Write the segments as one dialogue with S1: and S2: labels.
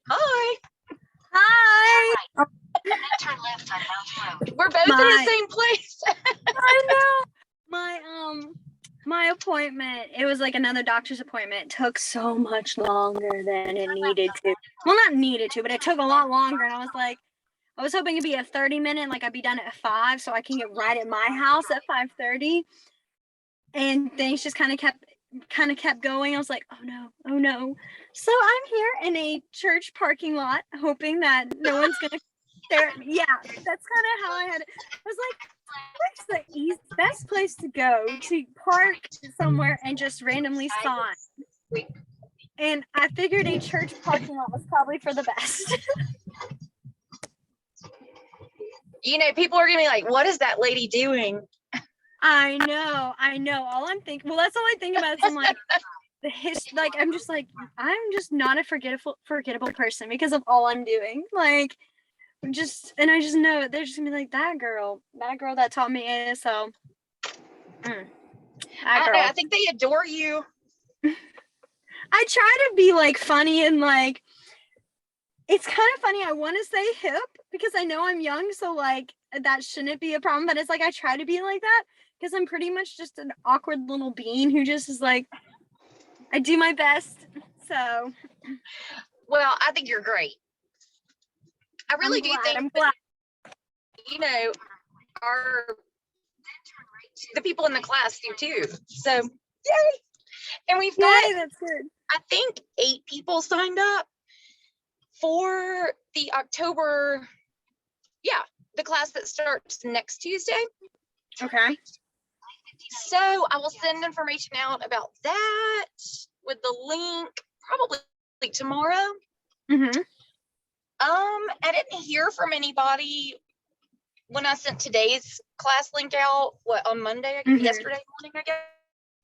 S1: Hi.
S2: Hi.
S1: Turn left on Mount Road. We're both in the same place.
S2: I know. My appointment, it was like another doctor's appointment, took so much longer than it needed to. Well, not needed to, but it took a lot longer. And I was hoping it'd be a 30-minute, like I'd be done at 5, so I can get right at my house at 5:30. And things just kind of kept going. I was like, oh no. So I'm here in a church parking lot, hoping that no one's gonna stare at me. Yeah, that's kind of how I had it. I was like, where's the best place to go to park somewhere and just randomly sign? And I figured a church parking lot was probably for the best.
S1: You know, people are gonna be like, what is that lady doing?
S2: I know. All I'm thinking, well, that's all I think about is I'm like, I'm just not a forgettable person because of all I'm doing. Like, and I just know they're just gonna be like, that girl that taught me ASL.
S1: I think they adore you.
S2: I try to be like funny and like, it's kind of funny. I want to say hip because I know I'm young, so like that shouldn't be a problem. But it's like I try to be like that because I'm pretty much just an awkward little bean who just is like, I do my best. So,
S1: well, I think you're great. I really do think.
S2: I'm glad.
S1: You know, the people in the class do too. So, yay! And we've got,
S2: that's good.
S1: I think 8 people signed up for the October, the class that starts next Tuesday.
S2: Okay.
S1: So I will send information out about that with the link probably tomorrow.
S2: Mm-hmm.
S1: I didn't hear from anybody when I sent today's class link out, on Monday, yesterday morning, I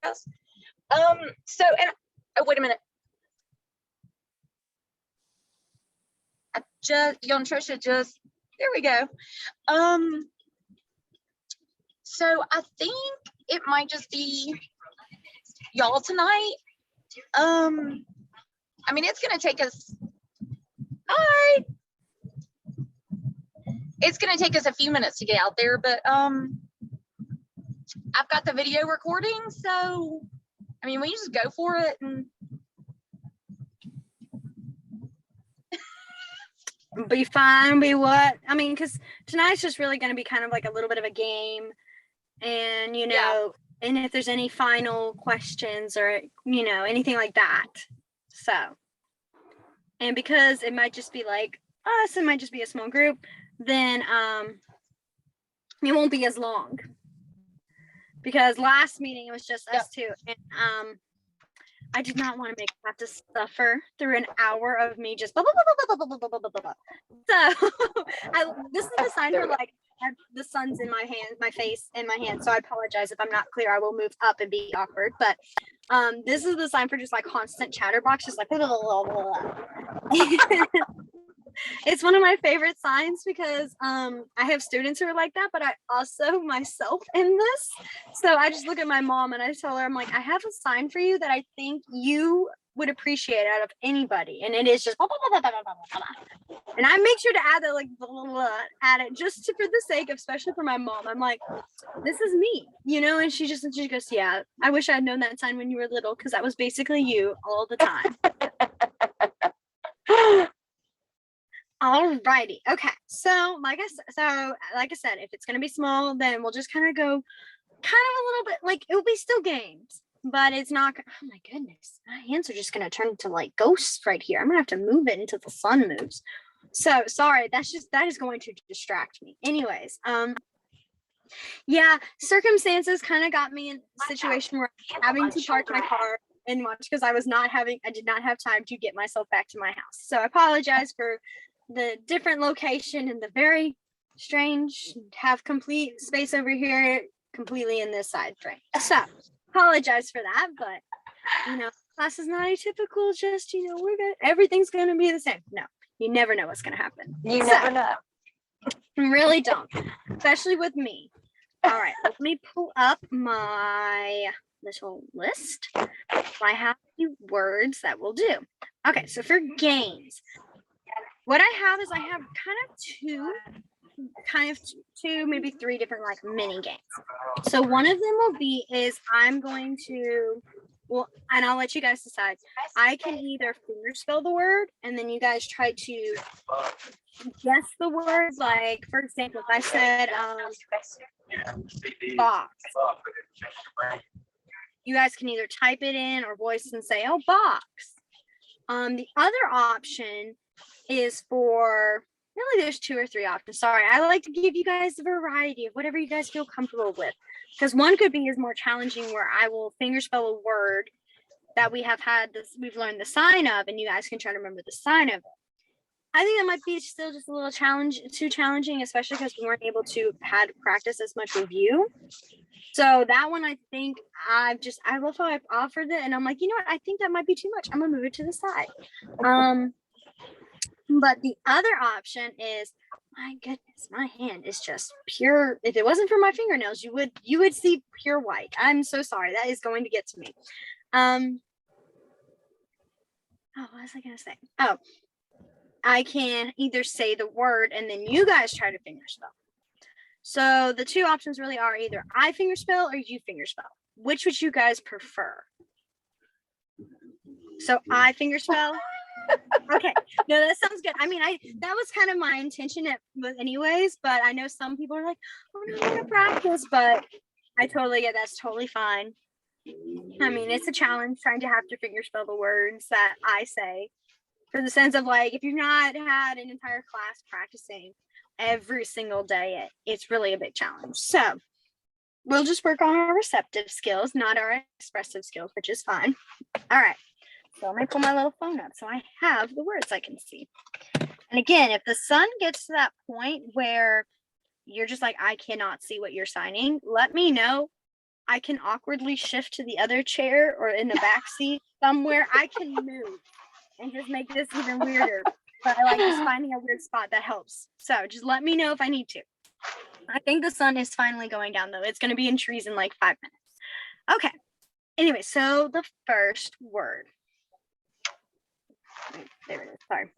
S1: guess. So, and wait a minute. Young Trisha there we go. So I think it might just be y'all tonight. I mean, it's gonna take us. Hi. It's gonna take us a few minutes to get out there, but I've got the video recording, so I mean, we just go for it and
S2: be fine. Be what? I mean, because tonight's just really going to be kind of like a little bit of a game, and and if there's any final questions or anything like that. So, and because it might just be like us, it might just be a small group, then it won't be as long. Because last meeting it was just us two, and I did not want to have to suffer through an hour of me just blah, blah, blah, blah, blah, blah, blah, blah, blah. So this is the sign for like the sun's in my hand, my face in my hand. So I apologize if I'm not clear. I will move up and be awkward. But this is the sign for just like constant chatterbox, just like blah, blah, blah, blah. It's one of my favorite signs because I have students who are like that, but I also myself in this. So I just look at my mom and I tell her, I'm like, I have a sign for you that I think you would appreciate out of anybody. And it is just blah, blah, blah, blah, blah, blah, blah. And I make sure to add that, like, blah, blah, blah, add it just for the sake of, especially for my mom. I'm like, this is me, and she goes, yeah, I wish I had known that sign when you were little because that was basically you all the time. Alrighty. Okay. So like I said, if it's gonna be small, then we'll just kind of go a little bit like it will be still games, but it's not. Oh my goodness, my hands are just gonna turn into like ghosts right here. I'm gonna have to move it until the sun moves. So sorry, that is going to distract me. Anyways, circumstances kind of got me in a situation where I'm having to park my car and watch because I did not have time to get myself back to my house. So I apologize for the different location and the very strange have complete space over here completely in this side frame. So apologize for that, but class is not atypical, just we're good, everything's gonna be the same. No, you never know what's gonna happen.
S1: Never know.
S2: Really don't, especially with me. All right, let me pull up my little list. I have a few words that will do. Okay, so for games, what I have is I have two, maybe three different like mini games. So one of them will be is I'm going to, well, and I'll let you guys decide. I can either finger spell the word, and then you guys try to guess the word. Like, for example, if I said box, you guys can either type it in or voice and say, oh, box. The other option is for, really there's 2 or 3 options. Sorry, I like to give you guys a variety of whatever you guys feel comfortable with. Because one could be is more challenging where I will finger spell a word that we've learned the sign of, and you guys can try to remember the sign of it. I think that might be still just a little too challenging, especially because we weren't able to had practice as much review. So that one, I think I love how I've offered it, and I'm like, you know what? I think that might be too much. I'm gonna move it to the side. But the other option is, my goodness, my hand is just pure. If it wasn't for my fingernails, you would see pure white. I'm so sorry. That is going to get to me. Oh, what was I gonna say? Oh, I can either say the word and then you guys try to finger spell. So the 2 options really are either I finger spell or you finger spell. Which would you guys prefer? So I finger spell. Okay, no, that sounds good. I mean, that was kind of my intention anyways, but I know some people are like, oh, no, I'm gonna practice, but I totally get that's totally fine. I mean, it's a challenge trying to have to finger spell the words that I say, for the sense of like, if you've not had an entire class practicing every single day, it's really a big challenge. So we'll just work on our receptive skills, not our expressive skills, which is fine. All right. So let me pull my little phone up so I have the words I can see. And again, if the sun gets to that point where you're just like, I cannot see what you're signing, let me know. I can awkwardly shift to the other chair or in the back seat somewhere. I can move and just make this even weirder. But I like just finding a weird spot that helps. So just let me know if I need to. I think the sun is finally going down though. It's going to be in trees in like 5 minutes. Okay. Anyway, so the first word. There it is. Sorry.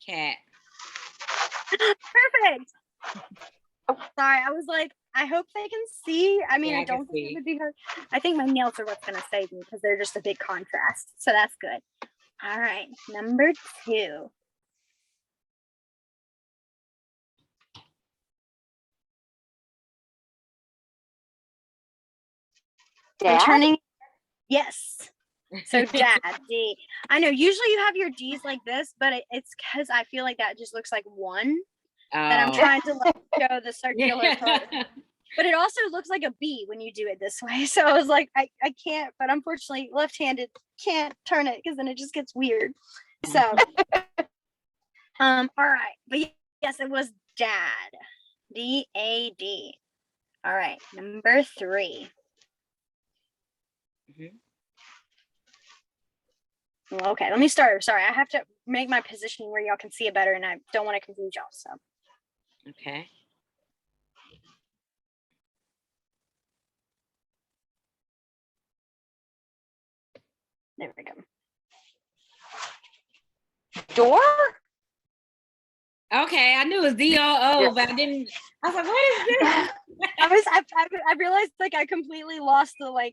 S3: Cat.
S2: Perfect. Oh, sorry, I was like, I hope they can see. I mean,
S3: Yeah,
S2: I don't think it would be hard. I think my nails are what's going to save me because they're just a big contrast. So that's good. All right, number 2.
S1: Dad?
S2: I'm turning. Yes. So dad, D. I know usually you have your D's like this, but it's because I feel like that just looks like one that I'm trying to like show the circular part. But it also looks like a B when you do it this way. So I was like, I can't, but unfortunately left-handed can't turn it because then it just gets weird. So all right. But yes, it was dad. D-A-D. All right, number 3. Well, okay, let me start. Sorry, I have to make my positioning where y'all can see it better, and I don't want to confuse y'all. So
S3: Okay.
S2: there we go.
S1: Door?
S3: Okay, I knew it was D-O-O, but I didn't. I was like, what is this?
S2: I realized like I completely lost the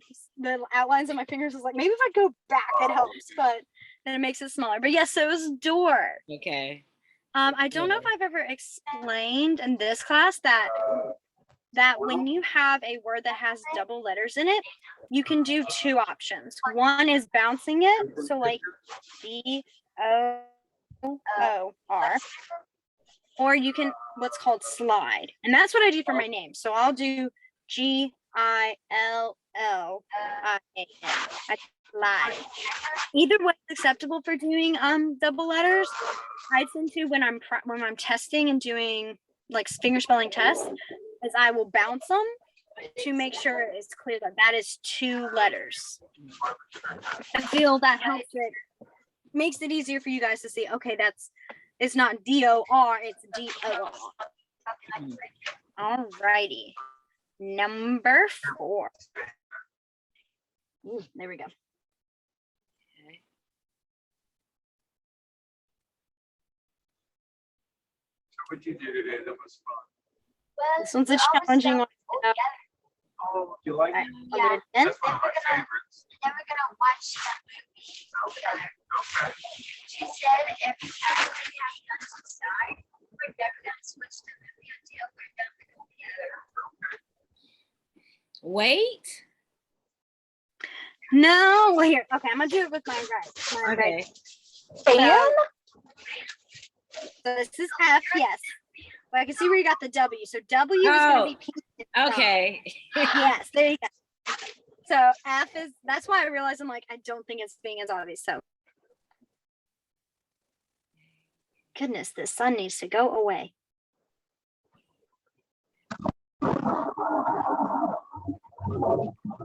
S2: outlines of my fingers. I was like, maybe if I go back, it helps, but then it makes it smaller. But yes, so it was door.
S3: Okay.
S2: I don't know if I've ever explained in this class that when you have a word that has double letters in it, you can do 2 options. One is bouncing it, so like D-O-O-R, or you can what's called slide, and that's what I do for my name. So I'll do G-I-L-L-I-A-N. I slide. Either way is acceptable for doing double letters. I tend to when I'm testing and doing like finger spelling tests, is I will bounce them to make sure it's clear that is 2 letters. I feel that helps it, makes it easier for you guys to see. Okay, it's not D-O-R, it's D-O-R. All righty, number 4. Ooh, there we go.
S3: Okay.
S4: What'd you do today that was fun?
S5: Well,
S2: This one's a
S5: we always
S2: challenging one.
S5: all together.
S4: Oh, you like it?
S2: I'll do it again.
S4: That's one of my favorites.
S5: And then we're gonna watch that movie together.
S4: Okay.
S5: She said if everybody has guns inside, we're never gonna switch the movie until we're done with it together.
S3: Wait.
S2: No, well, here. Okay, I'm gonna do it with my right. My right.
S1: Fan?
S2: So this is F, yes. But I can see where you got the W. So W is gonna be pink.
S3: Okay.
S2: Yes, there you go. So F is, that's why I realized I'm like, I don't think it's being as obvious. So goodness, the sun needs to go away.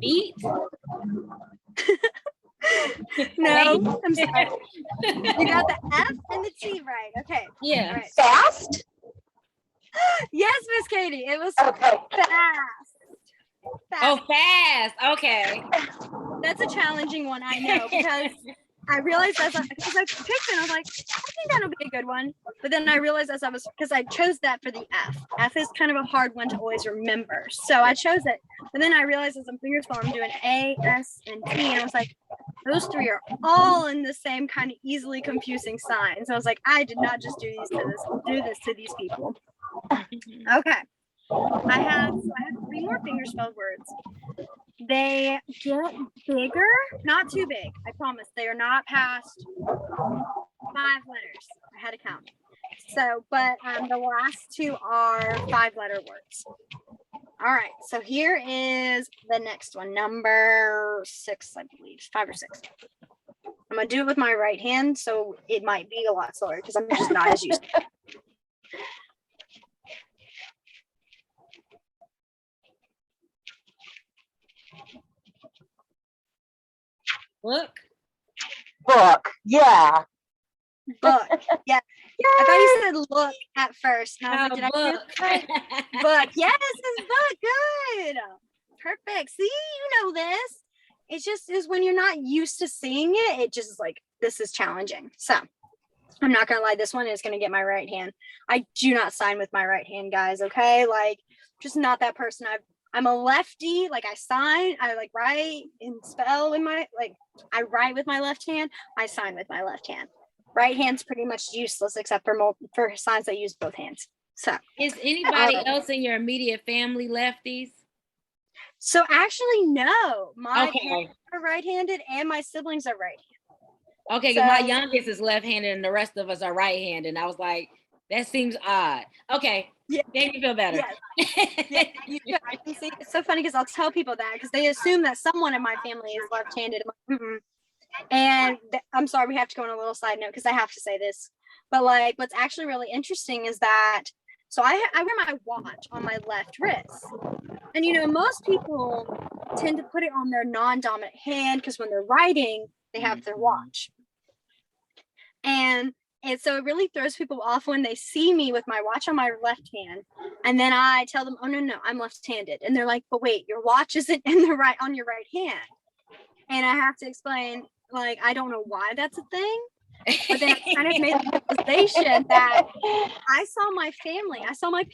S3: Beat.
S2: No, I'm sorry. You got the F and the T right. Okay.
S3: Yeah.
S2: All right.
S1: Fast?
S2: Yes, Miss Katie. It was
S1: Okay.
S2: fast.
S3: Oh, fast. Okay.
S2: That's a challenging one, I know, because I realized because I picked it, I was like, I think that'll be a good one. But then I realized because I chose that for the F. F is kind of a hard one to always remember. So I chose it. But then I realized as I'm fingerspell, I'm doing A, S, and T. And I was like, those three are all in the same kind of easily confusing sign. So I was like, I did not just do this to these people. Okay. I have 3 more fingerspell words. They get bigger, not too big. I promise. They are not past 5 letters. I had to count. So, but the last 2 are 5-letter words. All right. So here is the next one, number 6, I believe, 5 or 6. I'm gonna do it with my right hand, so it might be a lot slower because I'm just not as used to it.
S3: Look.
S1: Book. Yeah.
S2: Book. Yeah. I thought you said look at first. And I was like, did I do
S3: Book.
S2: it right? Book. Yes, it's book. Good. Perfect. See, you know this. It just is when you're not used to seeing it, it just is like, this is challenging. So I'm not gonna lie, this one is gonna get my right hand. I do not sign with my right hand, guys. Okay, like just not that person. I'm a lefty. Like I sign, I like write and spell in my I write with my left hand. I sign with my left hand. Right hand's pretty much useless except for signs that use both hands. So
S3: Is anybody else in your immediate family lefties?
S2: So actually, no. My
S3: Okay.
S2: parents are right-handed and my siblings are right-handed.
S3: Okay, because my youngest is left-handed and the rest of us are right-handed. And I was like, that seems odd. Okay.
S2: Yeah.
S3: Made me feel better.
S2: Yeah, I can see. It's so funny because I'll tell people that because they assume that someone in my family is left-handed. I'm like, mm-mm. And I'm sorry, we have to go on a little side note because I have to say this. But like, what's actually really interesting is that, so I wear my watch on my left wrist. And you know, most people tend to put it on their non-dominant hand because when they're writing, they have their watch. And so it really throws people off when they see me with my watch on my left hand. And then I tell them, oh, no, I'm left-handed. And they're like, but wait, your watch isn't on your right hand. And I have to explain, like, I don't know why that's a thing. But then I kind of made the realization that I saw my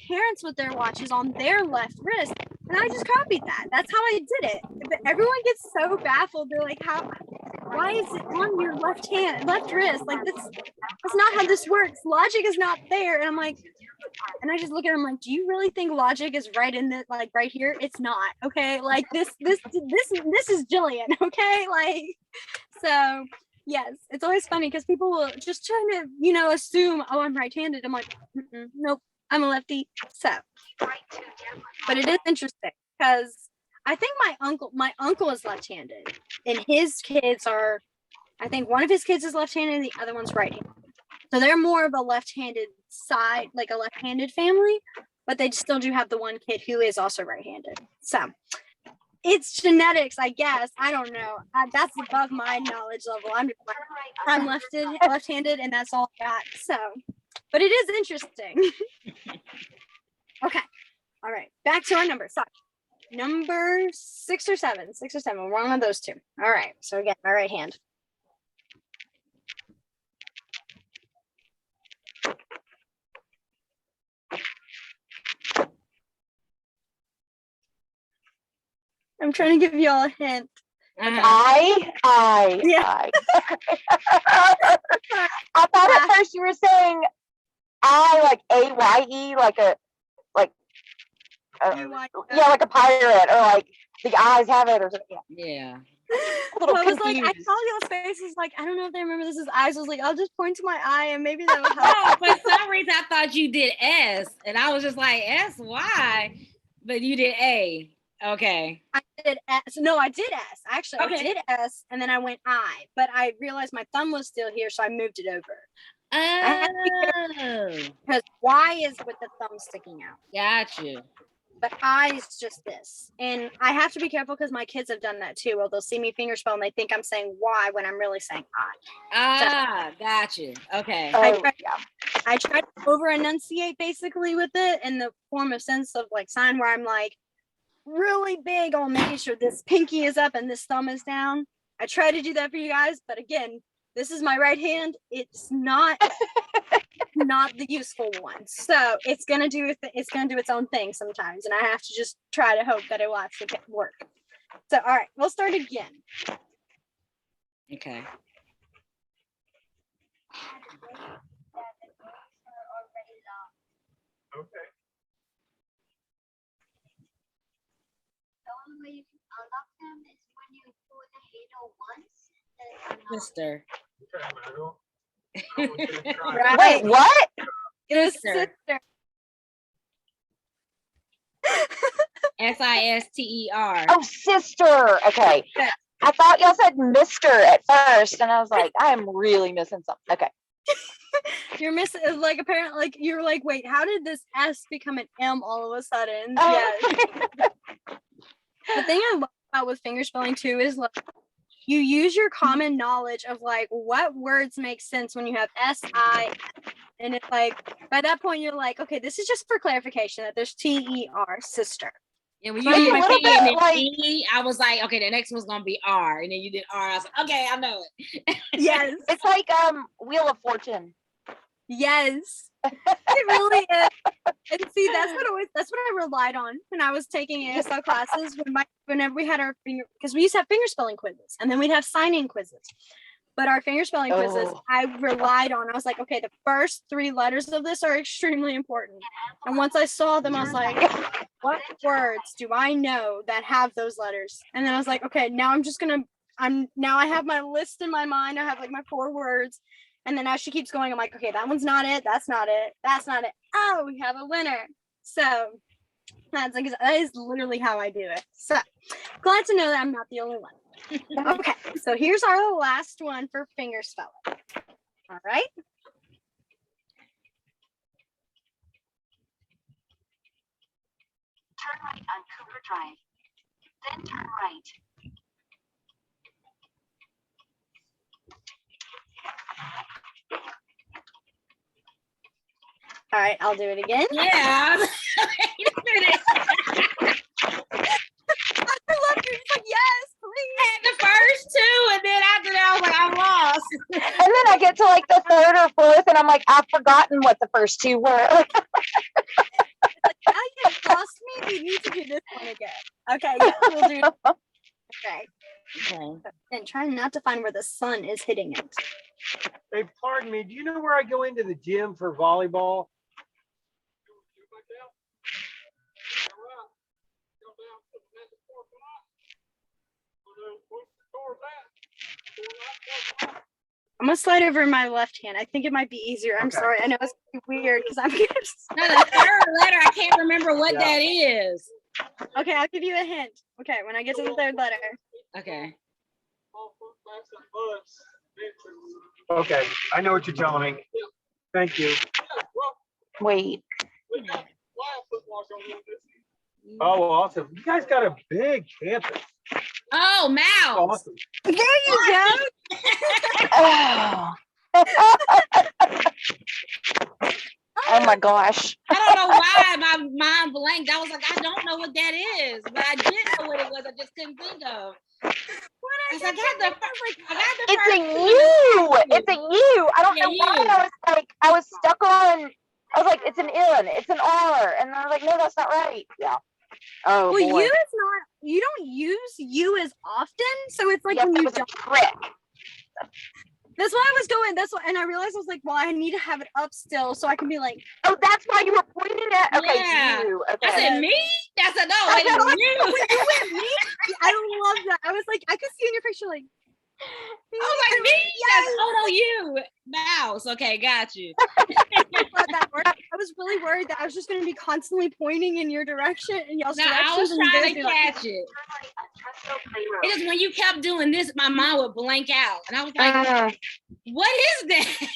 S2: parents with their watches on their left wrist, and I just copied that. That's how I did it. But everyone gets so baffled. They're like, why is it on your left wrist? Like, that's not how this works. Logic is not there. And I'm like, and I just look at them like, do you really think logic is right in the, like, right here? It's not. Okay. Like this is Gillian. Okay. Like, so yes, it's always funny because people will just try to, you know, assume, oh, I'm right-handed. I'm like, nope, I'm a lefty. So, but it is interesting because I think my uncle is left-handed, and his kids are, I think one of his kids is left-handed, and the other one's right-handed. So they're more of a left-handed side, like a left-handed family, but they still do have the one kid who is also right-handed. So it's genetics, I guess. I don't know. That's above my knowledge level. I'm left-handed, and that's all I got. So, but it is interesting. Okay. All right. Back to our numbers. So, number 6 or 7. 6 or 7. One of those 2. All right. So again, my right hand. I'm trying to give you all a hint.
S3: Uh-huh.
S2: Yeah.
S6: I thought at first you were saying I like AYE, like a like a pirate, or like the eyes have it, or something.
S3: Yeah.
S6: A little
S2: Well, I was like, I
S6: confused.
S2: saw y'all's faces, like, I don't know if they remember this as eyes. I was like, I'll just point to my eye and maybe that will help.
S3: Oh, for some reason I thought you did S, and I was just like, S, why? But you did A. Okay.
S2: I did S. No, I did S. Actually,
S3: Okay.
S2: I did S, and then I went I. But I realized my thumb was still here, so I moved it over. had to be
S3: Oh,
S2: Because Y is with the thumb sticking out.
S3: got you.
S2: But I is just this. And I have to be careful because my kids have done that too. Or they'll see me fingerspell and they think I'm saying Y when I'm really saying I.
S3: Ah, got you. Okay.
S2: I try to over enunciate basically with it in the form of sense of like sign where I'm like really big on making sure this pinky is up and this thumb is down. I try to do that for you guys, but again, this is my right hand. It's not the useful one. So it's gonna do its own thing sometimes, and I have to just try to hope that it will actually work. So all right, we'll start again.
S3: Okay.
S4: Okay.
S5: The only way you can unlock them is when you pull the handle once. Then unlock
S3: Sister.
S4: Okay, Manuel. I want you to try.
S2: Right.
S6: Wait, what?
S3: Sister.
S2: Sister.
S3: Sister.
S6: Oh, sister. Okay.
S2: Yeah.
S6: I thought y'all said Mister at first, and I was like, I am really missing something. Okay.
S2: You're missing, like, apparently, like, you're like, wait, how did this S become an M all of a sudden?
S6: Oh.
S2: Yeah. The thing I love about with fingerspelling too is like you use your common knowledge of like what words make sense when you have S-I, and it's like by that point you're like, okay, this is just for clarification that there's T-E-R, sister.
S3: Yeah, when
S2: It's
S3: you
S2: a
S3: did
S6: little
S3: T and
S6: bit
S3: then
S6: like-
S3: E, I was like, okay, the next one's gonna be R, and then you did R. I was like, okay, I know it.
S2: Yes.
S6: It's like Wheel of Fortune.
S2: Yes. It really is. And see, that's what I relied on when I was taking ASL classes whenever we had our because we used to have fingerspelling quizzes and then we'd have signing quizzes. But our fingerspelling quizzes, I relied on. I was like, okay, the first 3 letters of this are extremely important. And once I saw them, I was like, what words do I know that have those letters? And then I was like, okay, now I have my list in my mind. I have like my 4 words. And then as she keeps going, I'm like, okay, that one's not it. That's not it. That's not it. Oh, we have a winner. So that is literally how I do it. So glad to know that I'm not the only one. Okay, so here's our last one for fingerspelling. All right.
S5: turn right on Cooper Drive. Then turn right.
S2: All right, I'll do it again.
S3: Yeah. Wait a minute.
S2: I love you. It's like, yes, please.
S3: I had the first 2, and then after that, I was like, I'm lost.
S6: And then I get to like the 3rd or 4th, and I'm like, I've forgotten what the first 2 were.
S2: Now you've lost me. We need to do this one again. Okay, yeah, we'll do it. Okay.
S3: Okay.
S2: And try not to find where the sun is hitting it.
S4: Hey, pardon me. Do you know where I go into the gym for volleyball?
S2: I'm gonna slide over my left hand. I think it might be easier. I'm
S4: Okay.
S2: sorry. I know it's weird because I'm
S3: No, the 3rd letter, I can't remember what
S4: Yeah.
S3: that is.
S2: okay. I'll give you a hint. Okay, when I get to the 3rd letter.
S3: Okay.
S4: Okay, I know what you're telling me. Thank you.
S6: Wait.
S4: Oh, awesome. You guys got a big campus.
S3: Oh, mouse.
S4: Awesome.
S2: There you go.
S6: Oh. Oh my gosh.
S3: I don't know why my mind blanked. I was like, I don't know what that is, but I did know what it was. I just couldn't think of. I got the
S6: It's a
S3: first
S6: U. It's a U. I don't
S3: Yeah,
S6: know why
S3: U.
S6: I was like, I was stuck on. I was like, it's an N. It's an R, and I was like, no, that's not right. Yeah. Oh
S2: Well,
S6: boy.
S2: you is not. You don't use you as often, so it's like
S6: Yes,
S2: when
S6: that
S2: you
S6: was a
S2: don't.
S6: trick.
S2: That's why I was going. That's why, and I realized I was like, well, I need to have it up still so I can be like,
S6: Oh, that's why you were pointing at. Okay,
S3: Yeah.
S6: you. Okay.
S3: I said, me? That's a no. Wait,
S2: I was like,
S3: you.
S2: when you went me, I love that. I was like, I could see in your face, you're like,
S3: I was like, me? That's oh no, you. Mouse. Okay, got you.
S2: I thought that worked. I was really worried that I was just going to be constantly pointing in your direction and y'all's
S3: No, I
S2: directions.
S3: was
S2: and you
S3: trying
S2: guys
S3: to
S2: be like,
S3: catch it. It is when you kept doing this, my mind would blank out. And I was like, what is that?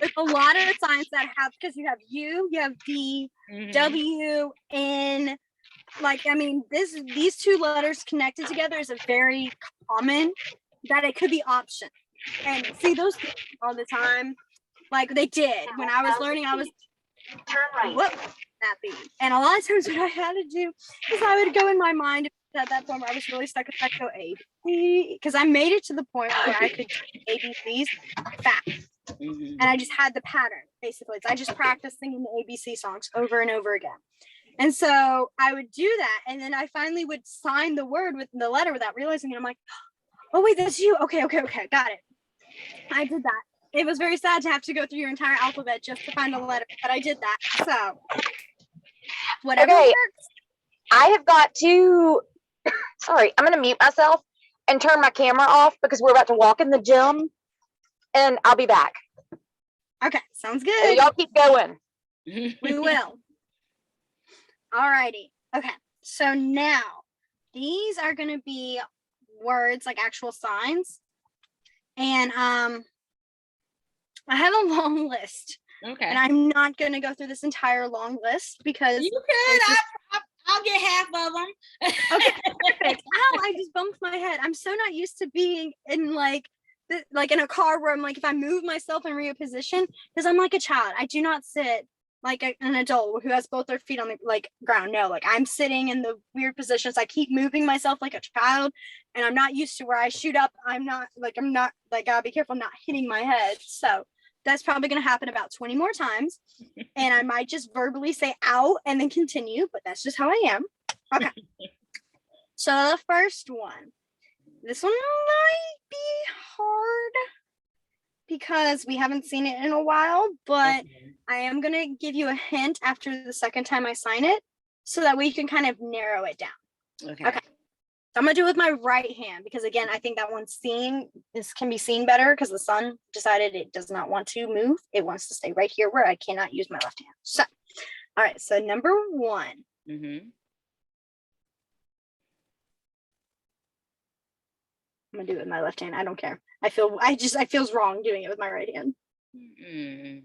S2: There's a lot of signs that have, because you have U, you have D, W, N. Like, I mean, these two letters connected together is a very common that it could be option. And see those all the time. Like they did when I was learning, I was what that be? And a lot of times what I had to do is I would go in my mind at that point where I was really stuck with that go A, B, because I made it to the point where I could do ABCs fast. And I just had the pattern basically. So I just practiced singing the ABC songs over and over again. And so I would do that. And then I finally would sign the word with the letter without realizing it. I'm like, oh wait, that's you. Okay, got it. I did that. It was very sad to have to go through your entire alphabet just to find a letter, but I did that. So whatever
S6: Okay.
S2: works.
S6: I have got to, sorry, I'm going to mute myself and turn my camera off because we're about to walk in the gym and I'll be back.
S2: Okay, sounds
S6: So
S2: good.
S6: y'all keep going.
S2: We will. Alrighty. Okay, so now these are going to be words like actual signs. And I have a long list.
S3: Okay.
S2: And I'm not going to go through this entire long list because
S3: You could. I'll get half of them.
S2: Okay, perfect. Ow, I just bumped my head. I'm so not used to being in like in a car where I'm like, if I move myself and reposition, because I'm like a child. I do not sit like an adult who has both their feet on the like ground. No, like I'm sitting in the weird positions. I keep moving myself like a child, and I'm not used to where I shoot up. I'm not gotta be careful not hitting my head. So that's probably going to happen about 20 more times. And I might just verbally say ow and then continue, but that's just how I am. Okay. So the first one, this one might be hard because we haven't seen it in a while, but I am going to give you a hint after the second time I sign it so that we can kind of narrow it down. Okay. I'm gonna do it with my right hand because again, I think that one's can be seen better because the sun decided it does not want to move. It wants to stay right here where I cannot use my left hand. So, all right. So number one. I'm gonna do it with my left hand. I don't care. I feels wrong doing it with my right hand. I'm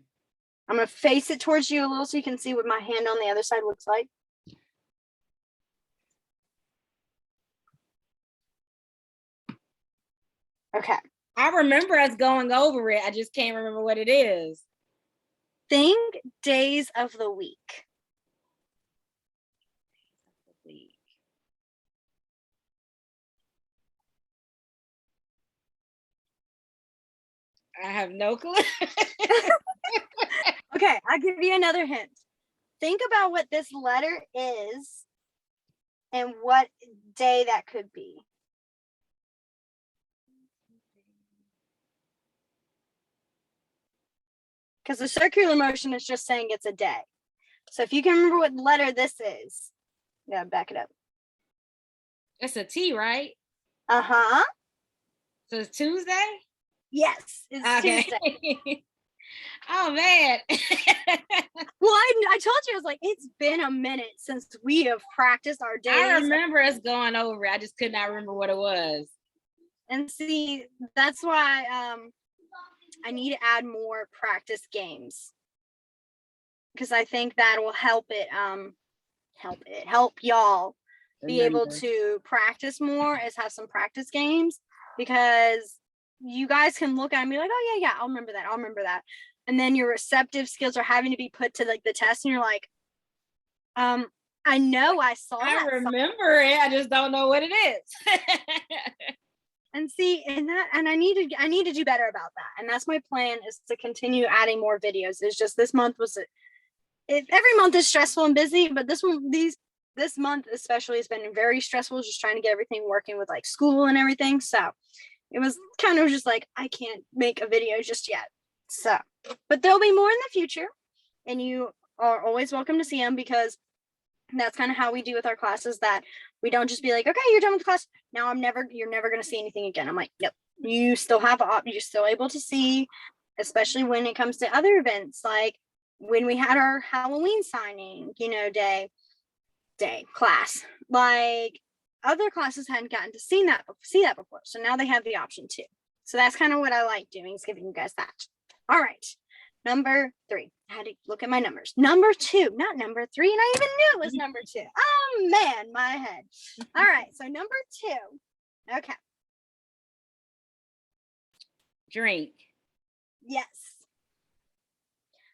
S2: gonna face it towards you a little so you can see what my hand on the other side looks like. Okay.
S3: I remember us going over it. I just can't remember what it is.
S2: Think days of the week.
S3: I have no clue.
S2: Okay, I'll give you another hint. Think about what this letter is and what day that could be. Because the circular motion is just saying it's a day. So if you can remember what letter this is, yeah, back it up.
S3: It's a T, right?
S2: Uh-huh.
S3: So it's Tuesday?
S2: Yes, it's Tuesday.
S3: Oh man.
S2: Well, I told you, I was like, it's been a minute since we have practiced our days.
S3: I remember us going over it. I just could not remember what it was.
S2: And see, that's why I need to add more practice games. Because I think that will help y'all be able to practice more, is have some practice games, because you guys can look at it and be like, oh yeah, I'll remember that. And then your receptive skills are having to be put to like the test and you're like, I know I saw that.
S3: I remember it. I just don't know what it is.
S2: And see, and I need to do better about that. And that's my plan, is to continue adding more videos. It's just this month every month is stressful and busy, but this month especially has been very stressful, just trying to get everything working with like school and everything. So it was kind of just like, I can't make a video just yet. So, but there'll be more in the future, and you are always welcome to see them, because that's kind of how we do with our classes, that we don't just be like, okay, you're done with class. Now you're never going to see anything again. I'm like, nope, you still have, you're still able to see, especially when it comes to other events, like when we had our Halloween signing, day class, like other classes hadn't gotten to see that before. So now they have the option too. So that's kind of what I like doing, is giving you guys that. All right. Number 3. I had to look at my numbers. Number 2, not number 3. And I even knew it was number 2. Oh man, my head. All right. So number 2. Okay.
S3: Drink.
S2: Yes.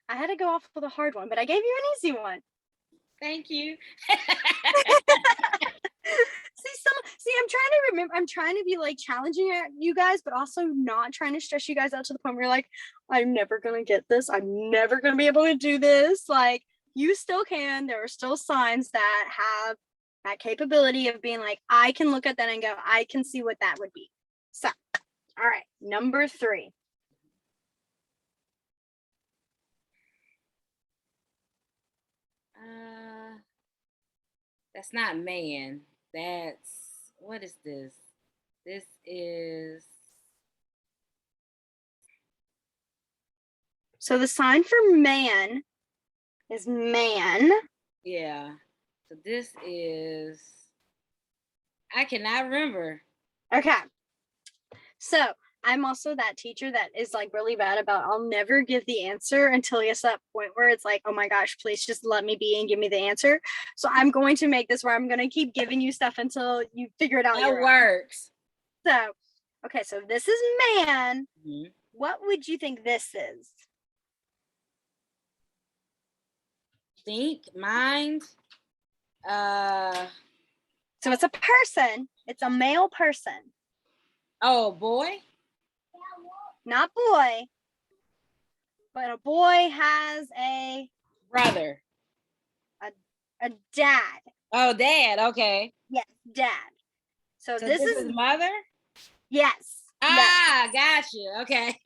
S2: I had to go off with a hard one, but I gave you an easy one.
S3: Thank you.
S2: I'm trying to remember. I'm trying to be like challenging you guys, but also not trying to stress you guys out to the point where you're like, I'm never gonna get this. I'm never gonna be able to do this. Like, you still can. There are still signs that have that capability of being like, I can look at that and go, I can see what that would be. So, all right, number 3.
S3: That's not man. What is this? This is.
S2: So the sign for man is man.
S3: Yeah. So this is. I cannot remember.
S2: Okay. So I'm also that teacher that is like really bad about, I'll never give the answer until it gets to that point where it's like, oh my gosh, please just let me be and give me the answer. So I'm going to make this where I'm going to keep giving you stuff until you figure it out.
S3: That works.
S2: So, okay, so this is man.
S3: Mm-hmm.
S2: What would you think this is?
S3: Think, mind.
S2: So it's a person. It's a male person.
S3: Oh, boy.
S2: Not boy, but a boy has a
S3: brother,
S2: a dad.
S3: Oh, dad. Okay.
S2: Yes, dad. So this is
S3: mother.
S2: Yes.
S3: Ah, got you. Okay.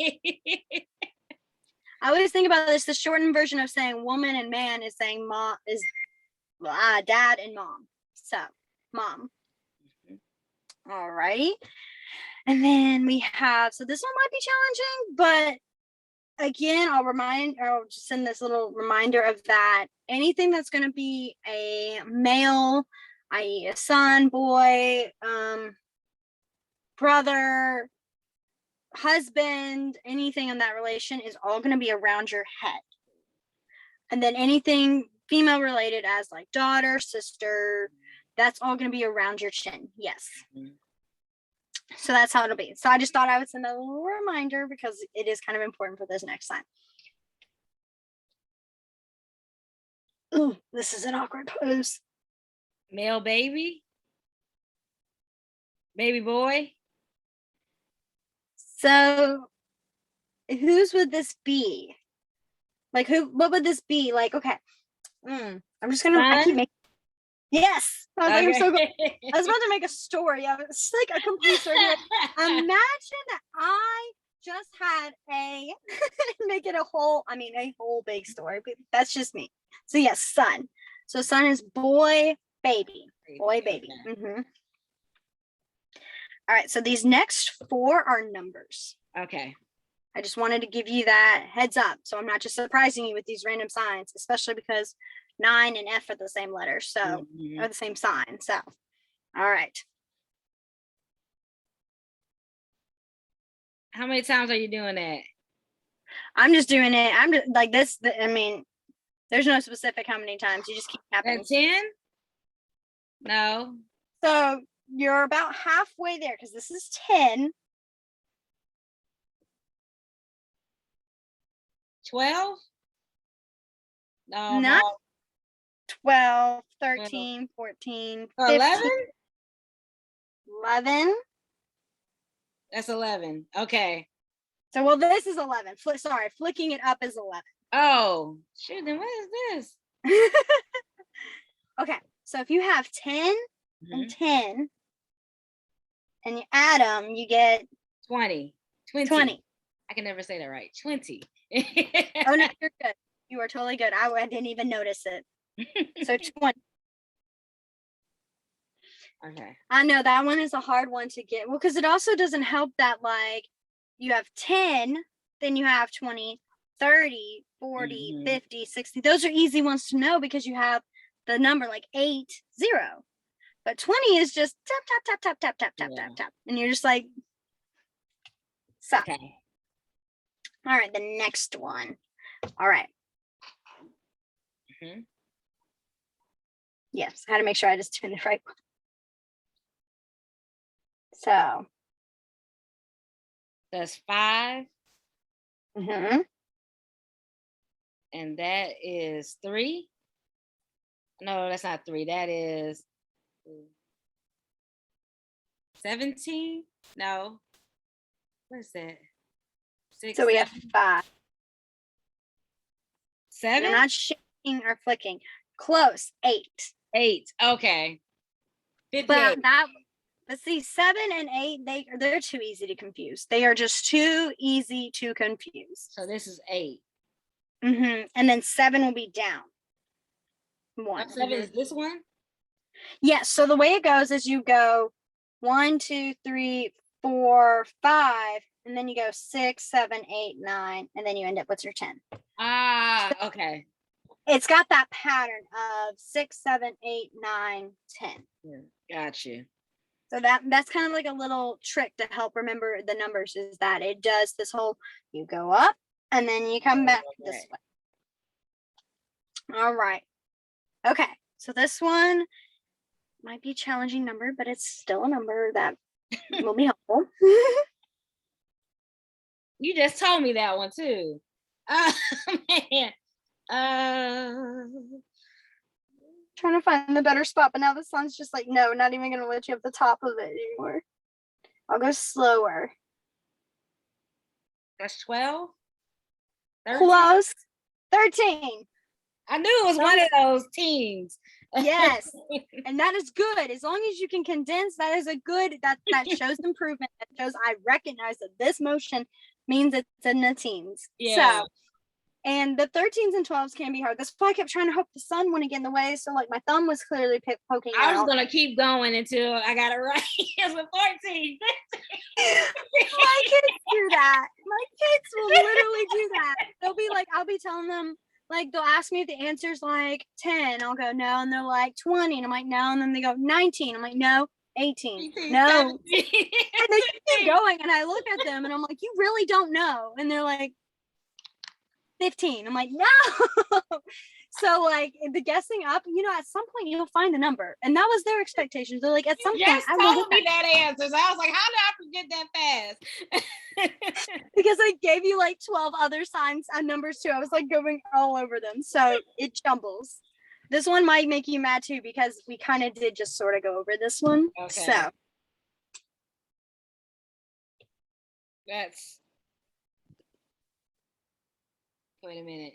S2: I always think about this. The shortened version of saying woman and man is saying mom is dad and mom. So mom. Mm-hmm. All right. And then we have, so this one might be challenging, but again, I'll just send this little reminder of that. Anything that's going to be a male, i.e. a son, boy, brother, husband, anything in that relation is all going to be around your head. And then anything female related as like daughter, sister, that's all going to be around your chin. Yes. Mm-hmm. So that's how it'll be. So I just thought I would send a little reminder because it is kind of important for this next time. Ooh, this is an awkward pose.
S3: Male baby? Baby boy?
S2: So whose would this be? Like what would this be? Like, okay. I'm just gonna I keep making. Yes. I was like, I'm so good. I was about to make a story. It's like a complete story. Imagine that I just had make it a whole big story, but that's just me. So yes, son. So son is boy, baby. Boy, baby. Mm-hmm. All right. So these next 4 are numbers.
S3: Okay.
S2: I just wanted to give you that heads up. So I'm not just surprising you with these random signs, especially because 9 and F are the same letter, so are the same sign. So, all right.
S3: How many times are you doing that?
S2: I'm just doing it. I'm just like this. There's no specific how many times. You just keep happening.
S3: 10? No.
S2: So you're about halfway there because this is 10.
S3: 12? No.
S2: Not 12, 13, 14, 15.
S3: 11?
S2: 11.
S3: That's 11. Okay.
S2: So, well, this is 11. Flicking it up is 11.
S3: Oh, shoot, then what is this?
S2: Okay, so if you have 10
S3: Mhm.
S2: and 10 and you add them, you get
S3: 20.
S2: 20.
S3: I can never say that right. 20.
S2: Oh no, you're good. You are totally good. I didn't even notice it. So 20.
S3: Okay.
S2: I know that one is a hard one to get. Well, because it also doesn't help that like you have 10, then you have 20, 30, 40,
S3: Mhm.
S2: 50, 60. Those are easy ones to know because you have the number like 8, 0. But 20 is just tap, tap, tap, tap, tap, tap, tap,
S3: Yeah.
S2: tap, tap. And you're just like, so.
S3: Okay.
S2: All right, the next one. All right.
S3: Mhm.
S2: Yes, I had to make sure I just tuned the right one. So,
S3: That's 5,
S2: mhm.
S3: and that is 3. No, that's not 3. That is 17. No. What is that? 6.
S2: So we have 5.
S3: 7.
S2: You're not shaking or flicking. Close. 8.
S3: 8. Okay. 58.
S2: But see, 7 and 8, they're too easy to confuse. They are just too easy to confuse.
S3: So this is 8.
S2: And then 7 will be down. 1.
S3: 7 is this one?
S2: Yes. So the way it goes is you go 1, 2, 3, 4, 5, and then you go 6, 7, 8, 9, and then you end up with your 10.
S3: Ah, okay.
S2: It's got that pattern of 6, 7, 8, 9, 10.
S3: Got you.
S2: So that's kind of like a little trick to help remember the numbers, is that it does this whole, you go up and then you come back this way. All right. Okay. So this one might be a challenging number, but it's still a number that will be helpful.
S3: You just told me that one too. Man.
S2: Trying to find the better spot, but now the sun's just like, no, not even gonna let you have the top of it anymore. I'll go slower.
S3: That's 12. 13?
S2: Close. 13.
S3: I knew it was one of those teams.
S2: Yes. And that is good. As long as you can condense, that is a good, that shows improvement. That shows I recognize that this motion means it's in the teens.
S3: Yeah.
S2: So, and the 13s and 12s can be hard. That's why I kept trying to hope the sun wouldn't get in the way. So like my thumb was clearly poking
S3: I was
S2: out.
S3: gonna keep going until I got it right. It's a 14.
S2: My kids do that. My kids will literally do that. They'll be like, I'll be telling them, like, they'll ask me if the answer's like 10. I'll go, no. And they're like 20. And I'm like, no. And then they go 19. I'm like, no. 18. No. And they keep going. And I look at them and I'm like, you really don't know. And they're like, 15. I'm like, no. So like the guessing up, at some point you'll find the number. And that was their expectations. They're like, at some point
S3: Just
S2: I will
S3: told me that answer. So I was like, how did I forget that fast?
S2: because I gave you like 12 other signs and numbers too. I was like going all over them. So it jumbles. This one might make you mad too, because we kind of did just sort of go over this one.
S3: Okay.
S2: So
S3: That's, wait a minute.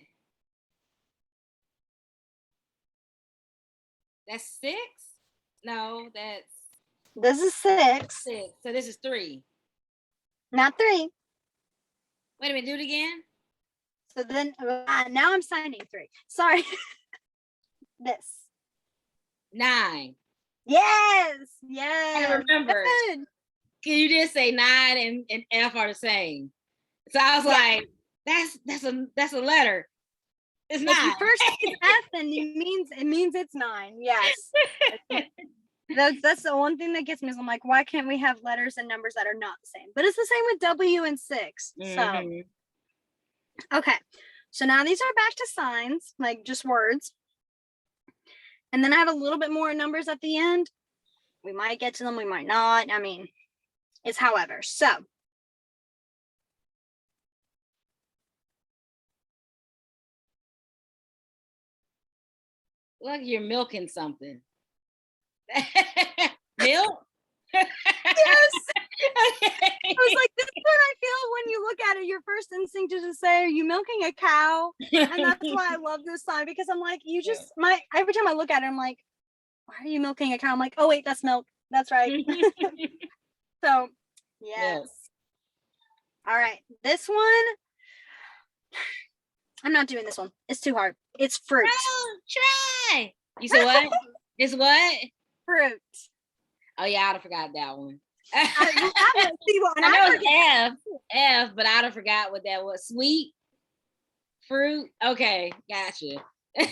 S3: That's 6? No, that's
S2: this is 6.
S3: 6. So this is 3.
S2: Not 3.
S3: Wait a minute, do it again.
S2: So then now I'm signing 3. Sorry. This.
S3: 9.
S2: Yes.
S3: I remember.
S2: Good.
S3: You did say 9 and F are the same. So I was like, that's a letter. It's 9.
S2: If you first say F, then it means it's 9. Yes. That's the one thing that gets me, is I'm like, why can't we have letters and numbers that are not the same? But it's the same with W and 6.
S3: Mhm.
S2: So okay. So now these are back to signs, like just words. And then I have a little bit more numbers at the end. We might get to them, we might not. I mean, it's however. So
S3: Look, you're milking something. Milk?
S2: yes. I was like, this is what I feel when you look at it. your first instinct is to say, "Are you milking a cow?" And that's why I love this sign, because I'm like, you just every time I look at it, I'm like, why are you milking a cow? I'm like, oh wait, that's milk. That's right. So yes. All right, this one. I'm not doing this one. It's too hard. It's fruit.
S3: Oh, try. You said what? It's what?
S2: Fruit.
S3: Oh yeah, I'd have forgot that one.
S2: I
S3: know it's F, but I'd have forgot what that was. Sweet fruit. Okay, gotcha.
S2: So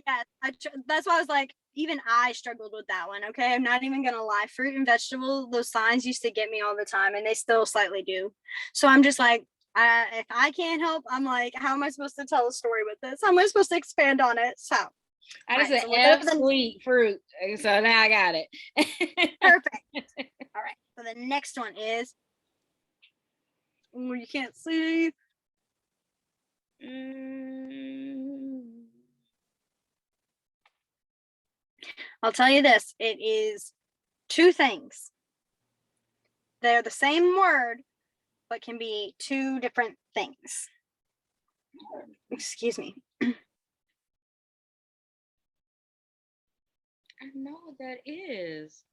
S2: yeah, that's why I was like, even I struggled with that one. Okay, I'm not even gonna lie. Fruit and vegetable, those signs used to get me all the time, and they still slightly do. So I'm just like, if I can't help, I'm like, how am I supposed to tell a story with this? How am I supposed to expand on it? So
S3: I just said F, sweet fruit. So now I got it.
S2: Perfect. All right. So the next one is, you can't see. I'll tell you this. It is two things. They're the same word, but can be two different things. Excuse me.
S3: I know what that is.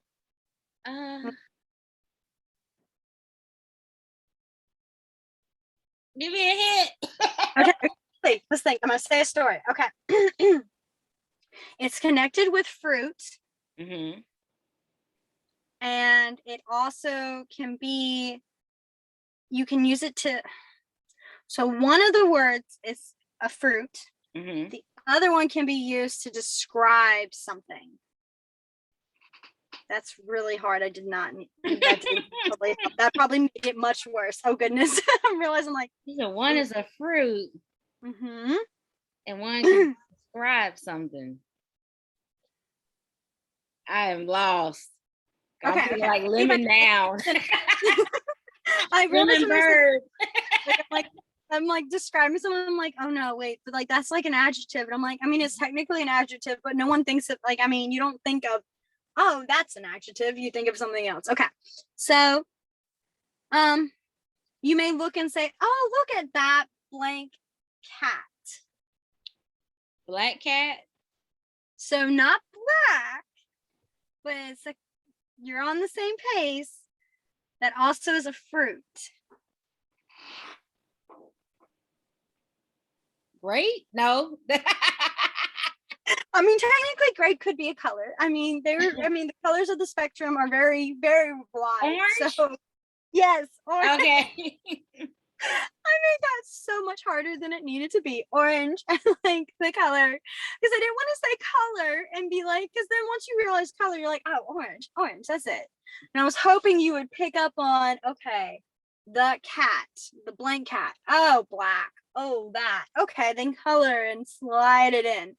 S3: Give me a hint.
S2: Okay, let's think. I'm gonna say a story. Okay. It's connected with fruit.
S3: Mm-hmm.
S2: And it also can be, you can use it to, so one of the words is a fruit.
S3: Mm-hmm.
S2: The other one can be used to describe something. That's really hard. I did not. That probably made it much worse. Oh goodness! I'm realizing like.
S3: So one is a fruit, and one can describe something. I am lost.
S2: Okay,
S3: I'm like lemon now.
S2: I realized
S3: lemon bird.
S2: I'm like describing someone. I'm like, oh no, wait, but like that's like an adjective. And I'm like, I mean, it's technically an adjective, but no one thinks of like. I mean, you don't think of, oh, that's an adjective. You think of something else. Okay, so, you may look and say, oh, look at that blank cat.
S3: Black cat.
S2: So not black, but it's like you're on the same pace. That also is a fruit.
S3: Grape? No.
S2: I mean, technically, grape could be a color. I mean, the colors of the spectrum are very, very wide.
S3: Orange?
S2: So, yes, orange.
S3: Okay.
S2: I made that so much harder than it needed to be. Orange, like the color, because I didn't want to say color and be like, because then once you realize color, you're like, oh, orange, that's it. And I was hoping you would pick up on, okay, the cat, the blank cat. Oh, black. Oh, that. Okay, then color and slide it in.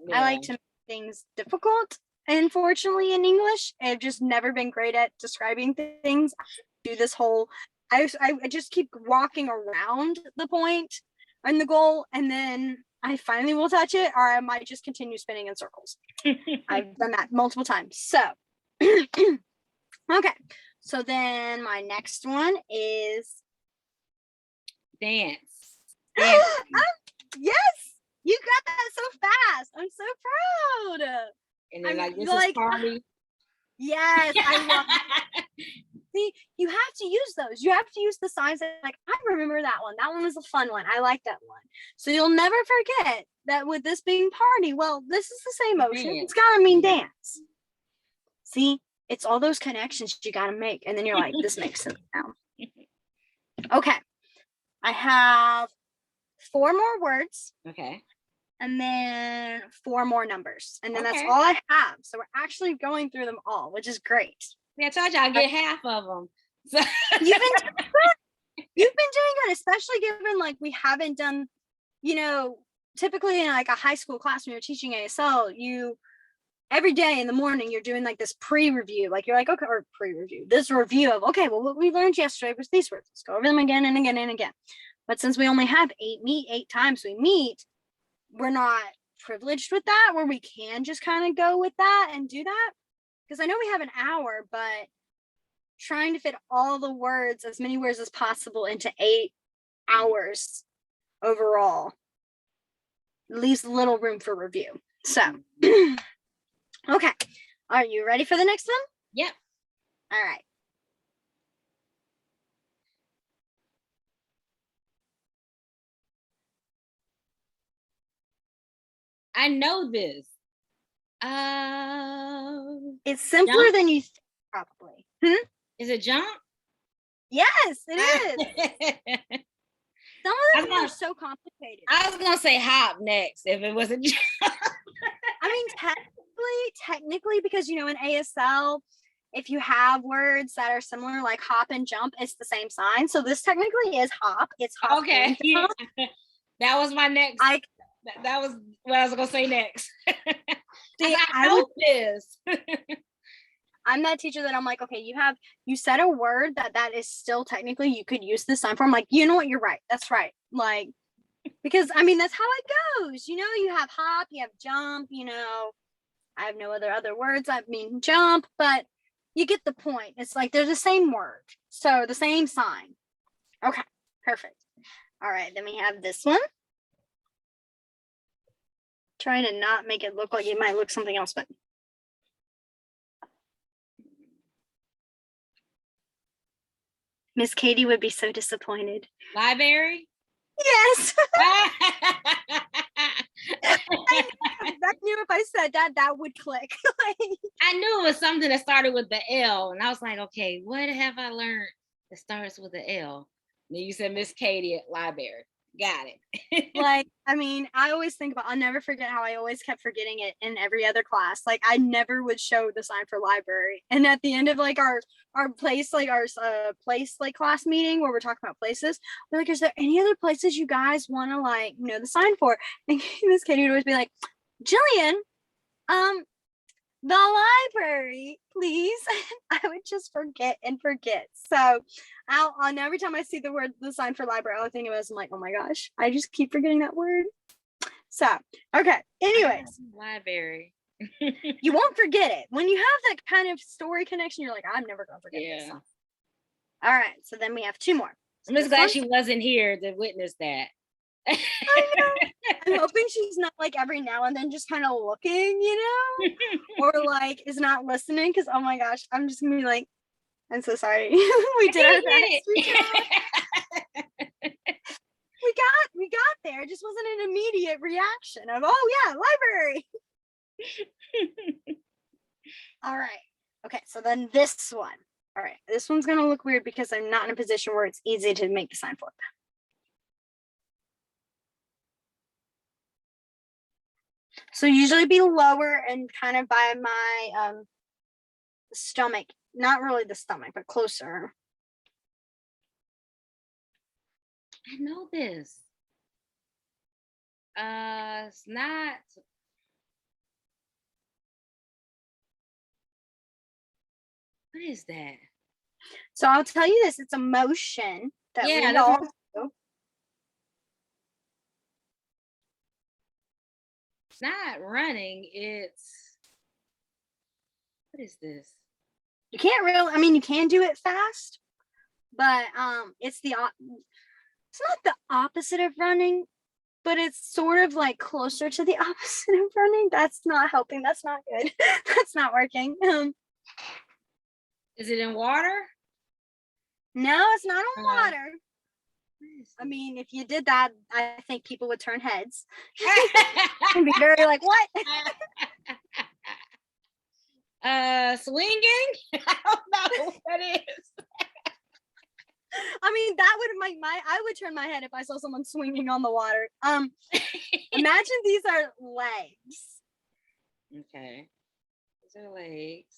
S2: Yeah. I like to make things difficult. Unfortunately, in English, I've just never been great at describing things. I do this whole, I just keep walking around the point and the goal, and then I finally will touch it, or I might just continue spinning in circles. I've done that multiple times. So, okay. So then my next one is
S3: dance.
S2: Yes, you got that so fast. I'm so proud.
S3: And then like this is party.
S2: Yes, I love it. See, you have to use those. You have to use the signs that like, I remember that one. That one was a fun one. I like that one. So you'll never forget that with this being party, well, this is the same motion. Dance. It's gotta mean dance. See, it's all those connections you gotta make. And then you're like, this makes sense now. Okay. I have 4 more words.
S3: Okay.
S2: And then 4 more numbers. And then that's all I have. So we're actually going through them all, which is great.
S3: Yeah, I told you I'll get half of them. So
S2: You've been doing good, especially given like we haven't done, typically in like a high school class when you're teaching ASL, you every day in the morning you're doing like this pre-review. Like you're like, okay, or pre-review, this review of, okay, well, what we learned yesterday was these words. Let's go over them again and again and again. But since we only have 8 times we meet, we're not privileged with that, where we can just kind of go with that and do that. Because I know we have an hour, but trying to fit all the words, as many words as possible into 8 hours overall. Leaves little room for review. So, okay. Are you ready for the next one?
S3: Yep.
S2: All right.
S3: I know this.
S2: It's simpler
S3: Jump?
S2: than you think, probably.
S3: Is it jump?
S2: Yes, it is. Some of them
S3: I
S2: are
S3: was
S2: so complicated.
S3: was gonna say hop next if it wasn't jump.
S2: I mean, technically, because you know, in ASL, if you have words that are similar, like hop and jump, it's the same sign. So this technically is hop. It's hop.
S3: Okay.
S2: And jump.
S3: That was my next. That was what I was gonna say next.
S2: See,
S3: I know this.
S2: I'm that teacher that I'm like, okay, you said a word that is still technically you could use this sign for. I'm like, you know what, you're right. That's right. Like, because I mean that's how it goes. You know, you have hop, you have jump, you know. I have no other words. I mean jump, but you get the point. It's like they're the same word. So the same sign. Okay, perfect. All right, then we have this one. Trying to not make it look like it might look something else, but Miss Katie would be so disappointed.
S3: Library?
S2: Yes. I knew if I said that would click.
S3: I knew it was something that started with the L, and I was like, okay, what have I learned that starts with the L? And then you said Miss Katie at library. Got it.
S2: Like, I mean, I always think about, I'll never forget how I always kept forgetting it in every other class. Like, I never would show the sign for library. And at the end of like our place, like our place like class meeting where we're talking about places, we're like, is there any other places you guys want to like know the sign for? And Miss Katie would always be like, Jillian, the library, please. I would just forget. So I'll every time I see the sign for library, I'll think of it. I'm like, oh my gosh, I just keep forgetting that word. So, okay. Anyways,
S3: library.
S2: You won't forget it. When you have that kind of story connection, you're like, I'm never gonna forget this. All right. So then we have two more.
S3: I'm just glad she wasn't here to witness that.
S2: I know. I'm hoping she's not like every now and then just kind of looking, you know, or like is not listening, because oh my gosh, I'm just gonna be like, I'm so sorry. We did our best. We got there. It just wasn't an immediate reaction of, oh yeah, library. All right. Okay, so then this one. All right, this one's gonna look weird because I'm not in a position where it's easy to make the sign for it. So usually be lower and kind of by my stomach, not really the stomach, but closer.
S3: I know this. It's not. What is that?
S2: So I'll tell you this, it's a motion that we all do.
S3: It's not running, it's, what is this?
S2: You can't really, I mean, you can do it fast, but it's not the opposite of running, but it's sort of like closer to the opposite of running. That's not helping. That's not good. That's not working.
S3: Is it in water?
S2: No, it's not in water. I mean, if you did that, I think people would turn heads and be very like, what?
S3: Swinging? I don't know what it is.
S2: I mean, that would make I would turn my head if I saw someone swinging on the water. Imagine these are legs.
S3: Okay. These are legs.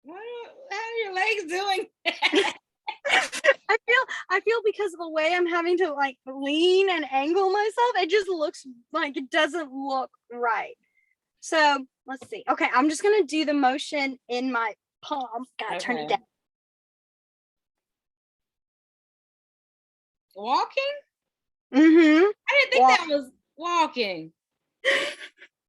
S3: How are your legs doing?
S2: I feel because of the way I'm having to like lean and angle myself, it just looks like it doesn't look right. So let's see. Okay, I'm just gonna do the motion in my palm. Gotta turn it down.
S3: Walking?
S2: Mm-hmm.
S3: I didn't think that was walking. I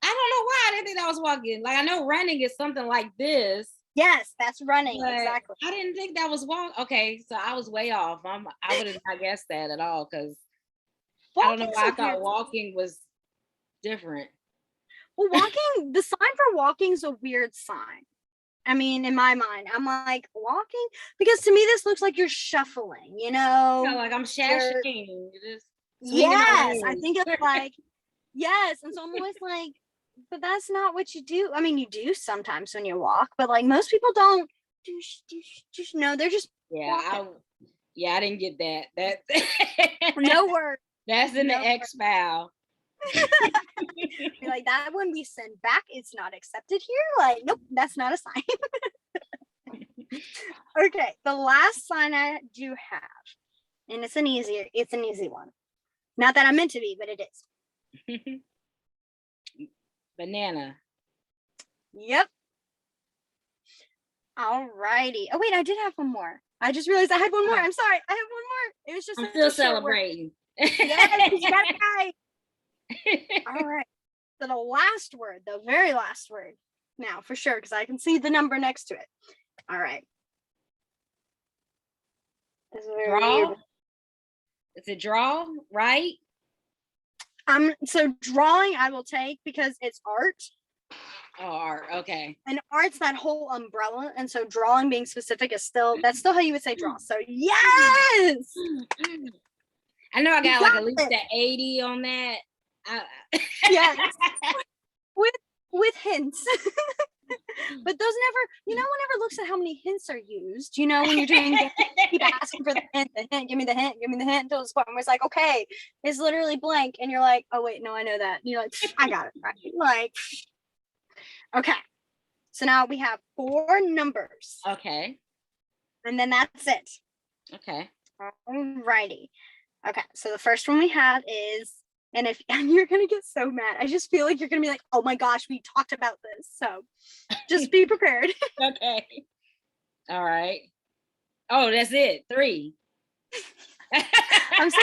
S3: don't know why I didn't think that was walking. Like I know running is something like this.
S2: Yes, that's running.
S3: But
S2: Exactly.
S3: I didn't think that was walk. Okay, so I was way off. I would have not guessed that at all because I don't know
S2: Walking's
S3: why I
S2: okay.
S3: thought walking was different.
S2: Well, walking, the sign for walking is a weird sign. I mean, in my mind, I'm like, walking? Because to me, this looks like you're shuffling, you know?
S3: Yeah, like I'm shashing. Just swinging my
S2: Yes, I
S3: legs.
S2: think it's like, yes. And so I'm always like, but that's not what you do. I mean, you do sometimes when you walk, but like most people don't just no, they're just
S3: Yeah,
S2: walking.
S3: I didn't get that. That
S2: No word.
S3: that's in the
S2: No
S3: X file.
S2: Be like, that wouldn't be sent back. It's not accepted here. Like, nope, that's not a sign. Okay, the last sign I do have, and it's an easy one. Not that I meant to be, but it is.
S3: Banana.
S2: Yep. All righty. Oh wait, I did have one more. I just realized I had one more. I'm sorry. I have one more. It was just
S3: I'm
S2: such
S3: still
S2: a short word.
S3: celebrating.
S2: Yes, you got it right. All right. So the last word, the very last word. Now, for sure, because I can see the number next to it. All right. This is very
S3: Draw.
S2: weird.
S3: It's a draw, right?
S2: So drawing I will take because it's art.
S3: Oh, art. Okay.
S2: And art's that whole umbrella. And so drawing being specific is still how you would say draw. So yes.
S3: I know I got like at least
S2: it.
S3: an 80 on that.
S2: Yes. with hints. But those never, no one ever looks at how many hints are used. You know, when you're doing games, you keep asking for the hint, give me the hint until it's point where it's like, okay, it's literally blank. And you're like, oh wait, no, I know that. And you're like, I got it. Right. Like, okay. So now we have 4 numbers.
S3: Okay.
S2: And then that's it.
S3: Okay.
S2: Alrighty. Okay. So the first one we have is, and you're gonna get so mad. I just feel like you're gonna be like, oh my gosh, we talked about this. So just be prepared.
S3: Okay. All right. Oh, that's it. 3.
S2: I'm so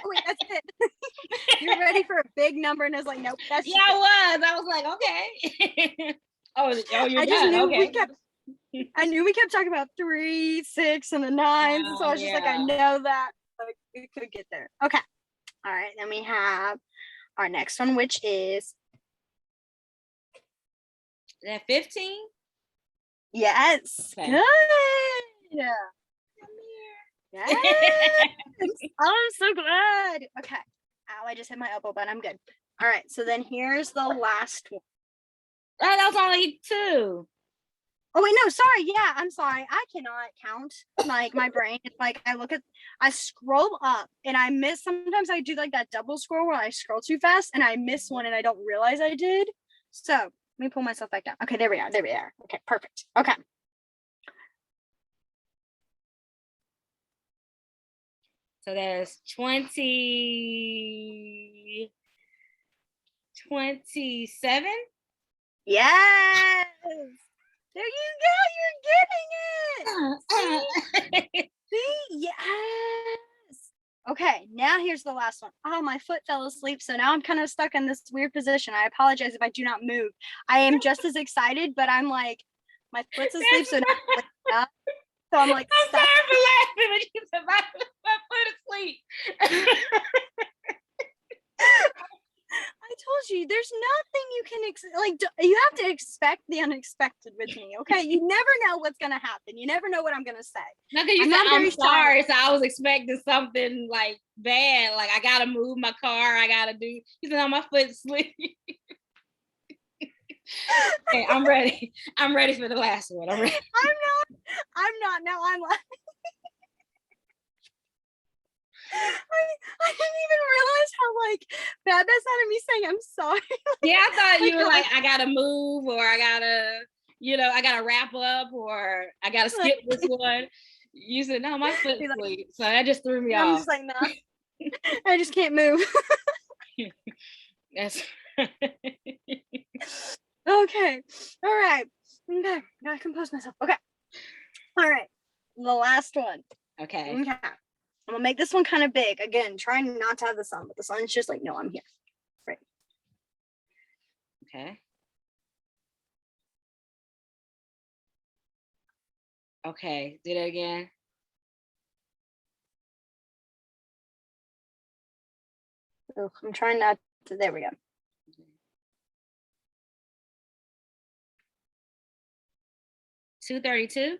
S2: wait, that's it. You're ready for a big number, and I was like, nope, that's
S3: Yeah, I was like, okay. oh, you're
S2: I just
S3: done.
S2: knew
S3: Okay.
S2: I knew we kept talking about 3, 6, and the 9s. And so I was just like, I know that. Like, it could get there. Okay. All right. Then we have our next one, which is
S3: That 15?
S2: yes.
S3: Okay.
S2: Good. Yes. I'm so glad. Okay. Ow, I just hit my elbow, but I'm good. All right. So then here's the last one.
S3: Oh, that was only 2.
S2: Oh wait, no, sorry. Yeah, I'm sorry. I cannot count. Like my brain, it's like I scroll up and I miss. Sometimes I do like that double scroll where I scroll too fast and I miss one and I don't realize I did. So let me pull myself back down. Okay, there we are. There we are. Okay, perfect. Okay.
S3: So there's 27.
S2: Yes. There you go. You're getting it. See? Yes. Okay, now here's the last one. Oh, my foot fell asleep, so now I'm kind of stuck in this weird position. I apologize if I do not move. I am just as excited, but I'm like, my foot's asleep, so now so I'm like,
S3: I'm
S2: stuck.
S3: sorry for laughing, but you said my foot asleep.
S2: I told you, there's nothing you can you have to expect the unexpected with me, okay? You never know what's gonna happen. You never know what I'm gonna say.
S3: No, because you said I'm sorry, so I was expecting something like bad, like I gotta move my car, I gotta do. You said, "Oh, my foot's asleep." Okay, I'm ready. I'm ready for the last one. I'm ready.
S2: I'm not. Now I'm like, I didn't even realize how like bad that sounded me saying I'm sorry.
S3: Yeah, I thought you were like, I gotta move, or I gotta, I gotta wrap up, or I gotta skip this one. You said, no, my foot's asleep. So that just threw me off.
S2: I'm just like, no, I just can't move.
S3: That's
S2: Okay. All right. Okay. Gotta compose myself. Okay. All right. The last one.
S3: okay.
S2: Okay. I'm gonna make this one kind of big. Again, trying not to have the sun, but the sun's just like, no, I'm here. Right.
S3: Okay. Okay, do that again.
S2: Oh, I'm trying not to. There we go.
S3: $232.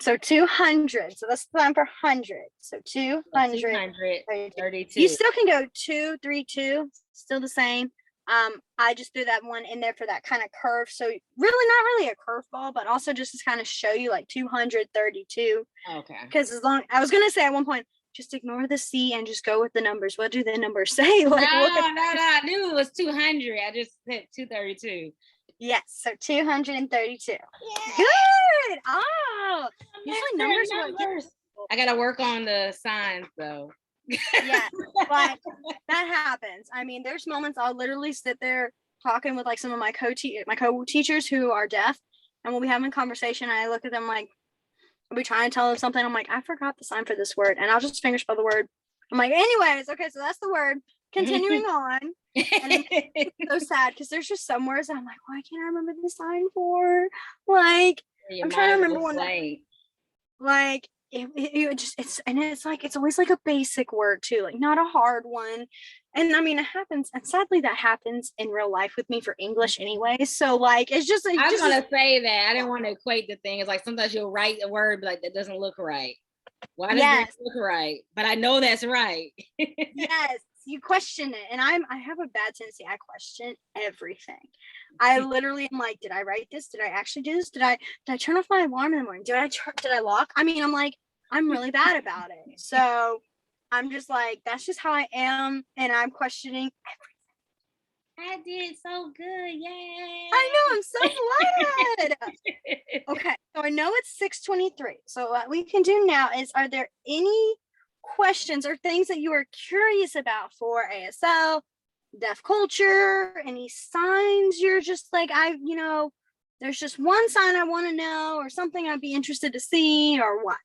S2: So 200. So that's the time for 100. So 200.
S3: 232.
S2: You still can go 232. Still the same. I just threw that one in there for that kind of curve. So really not really a curveball, but also just to kind of show you like 232.
S3: Okay.
S2: Because I was gonna say at one point, just ignore the C and just go with the numbers. What do the numbers say? Like
S3: No,
S2: look at
S3: I knew it was 200. I just said 232.
S2: yes, so 232.
S3: Yeah.
S2: Good. Oh, usually numbers are what get
S3: I gotta work on the signs though.
S2: yeah, but that happens. I mean, there's moments I'll literally sit there talking with like some of my co-teachers who are deaf, and we'll be having a conversation. And I look at them like, I'll be trying to tell them something. I'm like, I forgot the sign for this word, and I'll just fingerspell the word. I'm like, anyways, okay, so that's the word. Continuing on, and it's so sad because there's just some words that I'm like, why can't I remember the sign for? Like, I'm trying to remember one that, like, it just it's like it's always like a basic word too, like not a hard one. And I mean, it happens, and sadly that happens in real life with me for English anyway. So like it's just
S3: I was gonna say that I didn't want to equate the thing. It's like sometimes you'll write a word like that doesn't look right. Why does it look right? But I know that's right.
S2: Yes, you question it, and I have a bad tendency. I question everything. I literally am like, did I write this? Did I actually do this? Did I turn off my alarm in the morning? Did I lock? I mean, I'm like, I'm really bad about it. So I'm just like, that's just how I am, and I'm questioning everything.
S3: I did so good, yay!
S2: I know, I'm so glad. Okay, so I know it's 6:23. So what we can do now is, are there any questions or things that you are curious about for ASL, deaf culture, any signs you're just like, there's just one sign I want to know, or something I'd be interested to see, or what?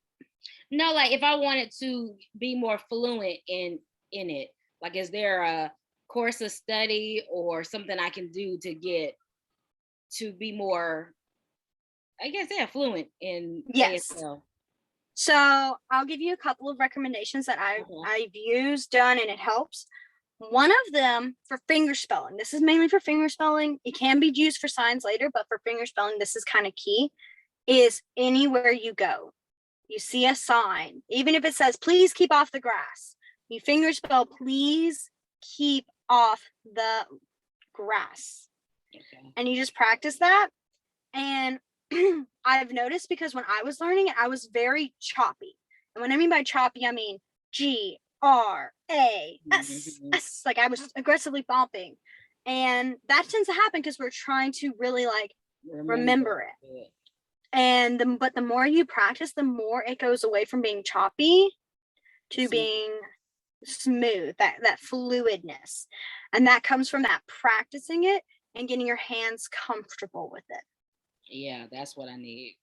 S3: No, like if I wanted to be more fluent in it, like is there a course of study or something I can do to get to be more, I guess, fluent in ASL?
S2: So I'll give you a couple of recommendations that I've used, done, and it helps. One of them for finger spelling. This is mainly for finger spelling. It can be used for signs later, but for finger spelling, this is kind of key, is anywhere you go, you see a sign, even if it says, please keep off the grass, you finger spell, please keep off the grass. Okay. And you just practice that. And I've noticed, because when I was learning it, I was very choppy. And what I mean by choppy, I mean GRASS. Like I was aggressively bumping. And that tends to happen because we're trying to really like remember it. And but the more you practice, the more it goes away from being choppy to being smooth, that fluidness. And that comes from that practicing it and getting your hands comfortable with it.
S3: Yeah, that's what I need.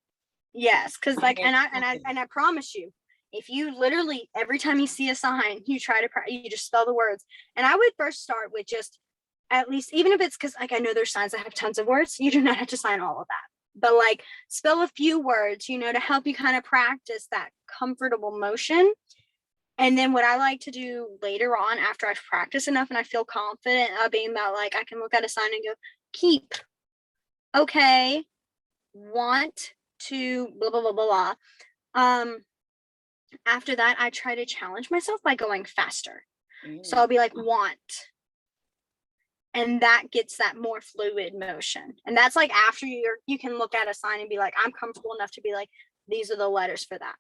S2: Yes, because like, and I promise you, if you literally every time you see a sign, you try to you just spell the words. And I would first start with just at least, even if it's because like I know there's signs that have tons of words, you do not have to sign all of that. But like spell a few words, to help you kind of practice that comfortable motion. And then what I like to do later on, after I've practiced enough and I feel confident being that, like, I can look at a sign and go, keep, okay, want to, blah, blah, blah, blah, blah. After that, I try to challenge myself by going faster. So I'll be like, want. And that gets that more fluid motion. And that's like after you can look at a sign and be like, I'm comfortable enough to be like, these are the letters for that.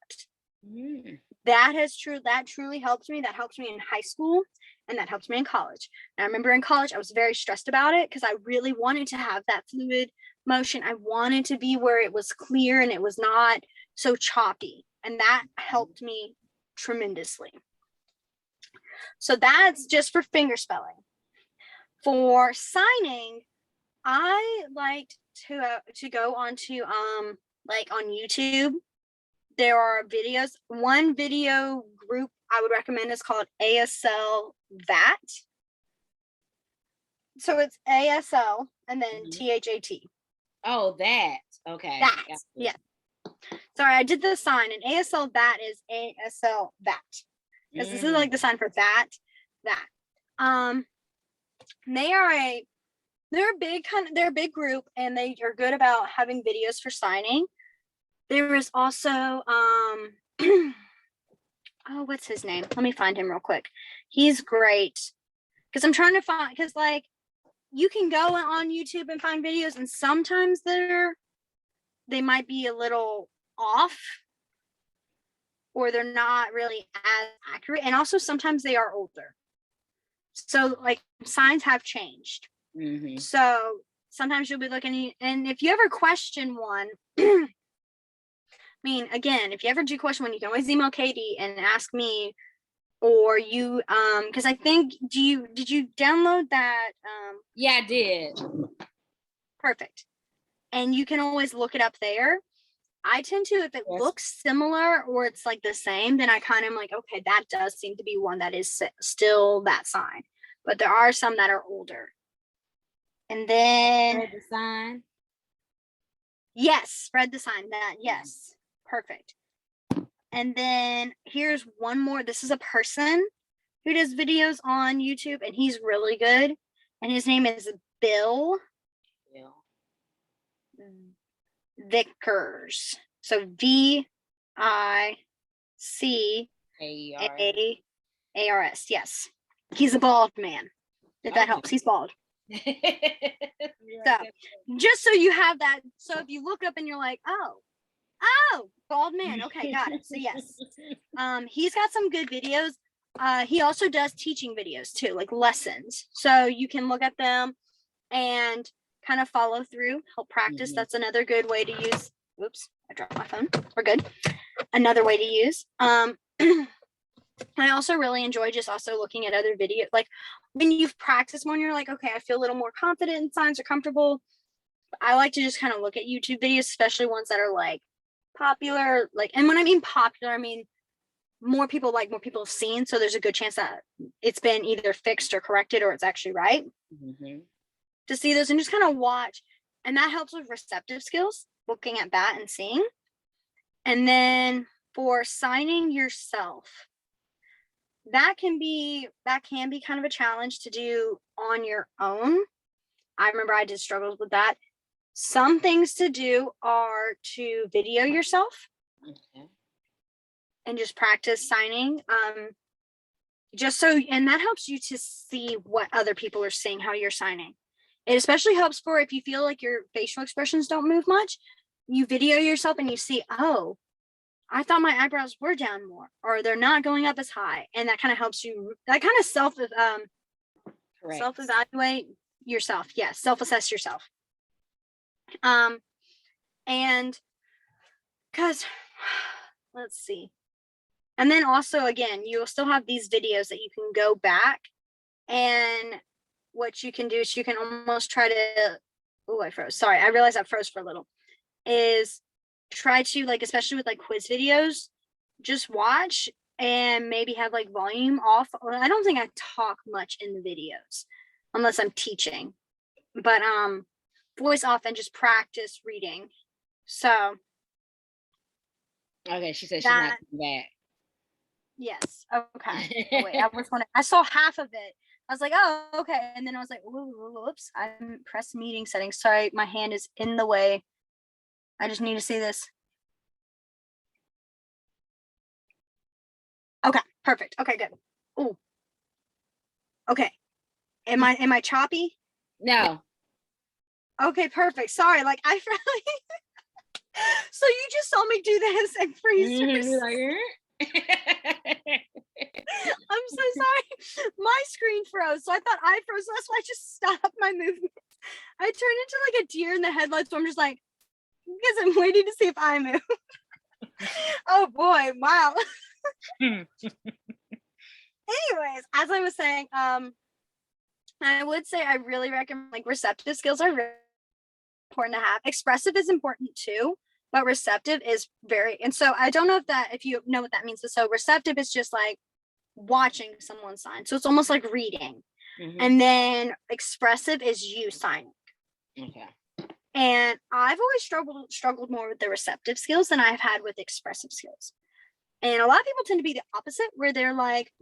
S2: That truly helped me. That helped me in high school, and that helped me in college. And I remember in college, I was very stressed about it because I really wanted to have that fluid motion. I wanted to be where it was clear and it was not so choppy. And that helped me tremendously. So that's just for finger spelling. For signing, I liked to go onto like on YouTube. There are videos. One video group I would recommend is called ASL That. So it's ASL and then THAT.
S3: Oh, that. Okay.
S2: That. Yeah. Sorry, I did the sign, and ASL that is ASL that. Because this is like the sign for that. They're a big group, and they are good about having videos for signing. There is also oh, what's his name? Let me find him real quick. He's great. Because I'm trying to find, because like you can go on YouTube and find videos, and sometimes they might be a little off, or they're not really as accurate, and also sometimes they are older. So like signs have changed. So sometimes you'll be looking, and if you ever question one, I mean, again, if you ever do question one, you can always email Katie and ask me, or you, because I think, did you download that?
S3: Yeah, I did.
S2: Perfect. And you can always look it up there. I tend to, if it looks similar or it's like the same, then I kind of like, okay, that does seem to be one that is still that sign. But there are some that are older. And then
S3: Read the sign.
S2: Yes, read the sign. That, yes, perfect. And then here's one more. This is a person who does videos on YouTube, and he's really good. And his name is Bill Vickers. So VICAARS. Yes, he's a bald man. If that helps, he's bald. So just so you have that. So if you look up and you're like, oh, bald man. Okay, got it. So yes, he's got some good videos. He also does teaching videos too, like lessons. So you can look at them and kind of follow through, help practice. That's another good way to use. Whoops, I dropped my phone. We're good. Another way to use. I also really enjoy just also looking at other videos. Like when you've practiced more and you're like, okay, I feel a little more confident in signs or comfortable. I like to just kind of look at YouTube videos, especially ones that are like popular. Like, and when I mean popular, I mean more people have seen. So there's a good chance that it's been either fixed or corrected, or it's actually right. To see those and just kind of watch. And that helps with receptive skills, looking at that and seeing. And then for signing yourself, that can be kind of a challenge to do on your own. I remember I did struggles with that. Some things to do are to video yourself and just practice signing. And that helps you to see what other people are saying, how you're signing. It especially helps for if you feel like your facial expressions don't move much. You video yourself and you see, oh, I thought my eyebrows were down more, or they're not going up as high. And that kind of helps you, that kind of self-evaluate yourself. Yes, self-assess yourself. And because, let's see. And then also, again, you'll still have these videos that you can go back, and what you can do is you can almost try to, I froze. Sorry, I realized I froze for a little. Is try to, like, especially with like quiz videos, just watch and maybe have like volume off. I don't think I talk much in the videos unless I'm teaching, but voice off and just practice reading. So
S3: okay, she said she's not coming back.
S2: Yes. Okay. Oh, wait, I saw half of it. I was like, oh, okay. And then I was like, whoops, I pressed meeting settings. Sorry, my hand is in the way. I just need to see this. Okay, perfect. Okay, good. Oh. Okay. Am I choppy?
S3: No.
S2: Okay, perfect. Sorry, like I really so you just saw me do this and freeze. I'm so sorry. My screen froze, so I thought I froze. So that's why I just stopped my movement. I turned into like a deer in the headlights. So I'm just like, because I'm waiting to see if I move. Oh boy, wow. Anyways, as I was saying, I would say I really recommend, like, receptive skills are really important to have. Expressive is important too, but receptive is and so I don't know if you know what that means. So receptive is just like watching someone sign. So it's almost like reading. And then expressive is you signing.
S3: Okay.
S2: And I've always struggled more with the receptive skills than I've had with expressive skills. And a lot of people tend to be the opposite, where they're like,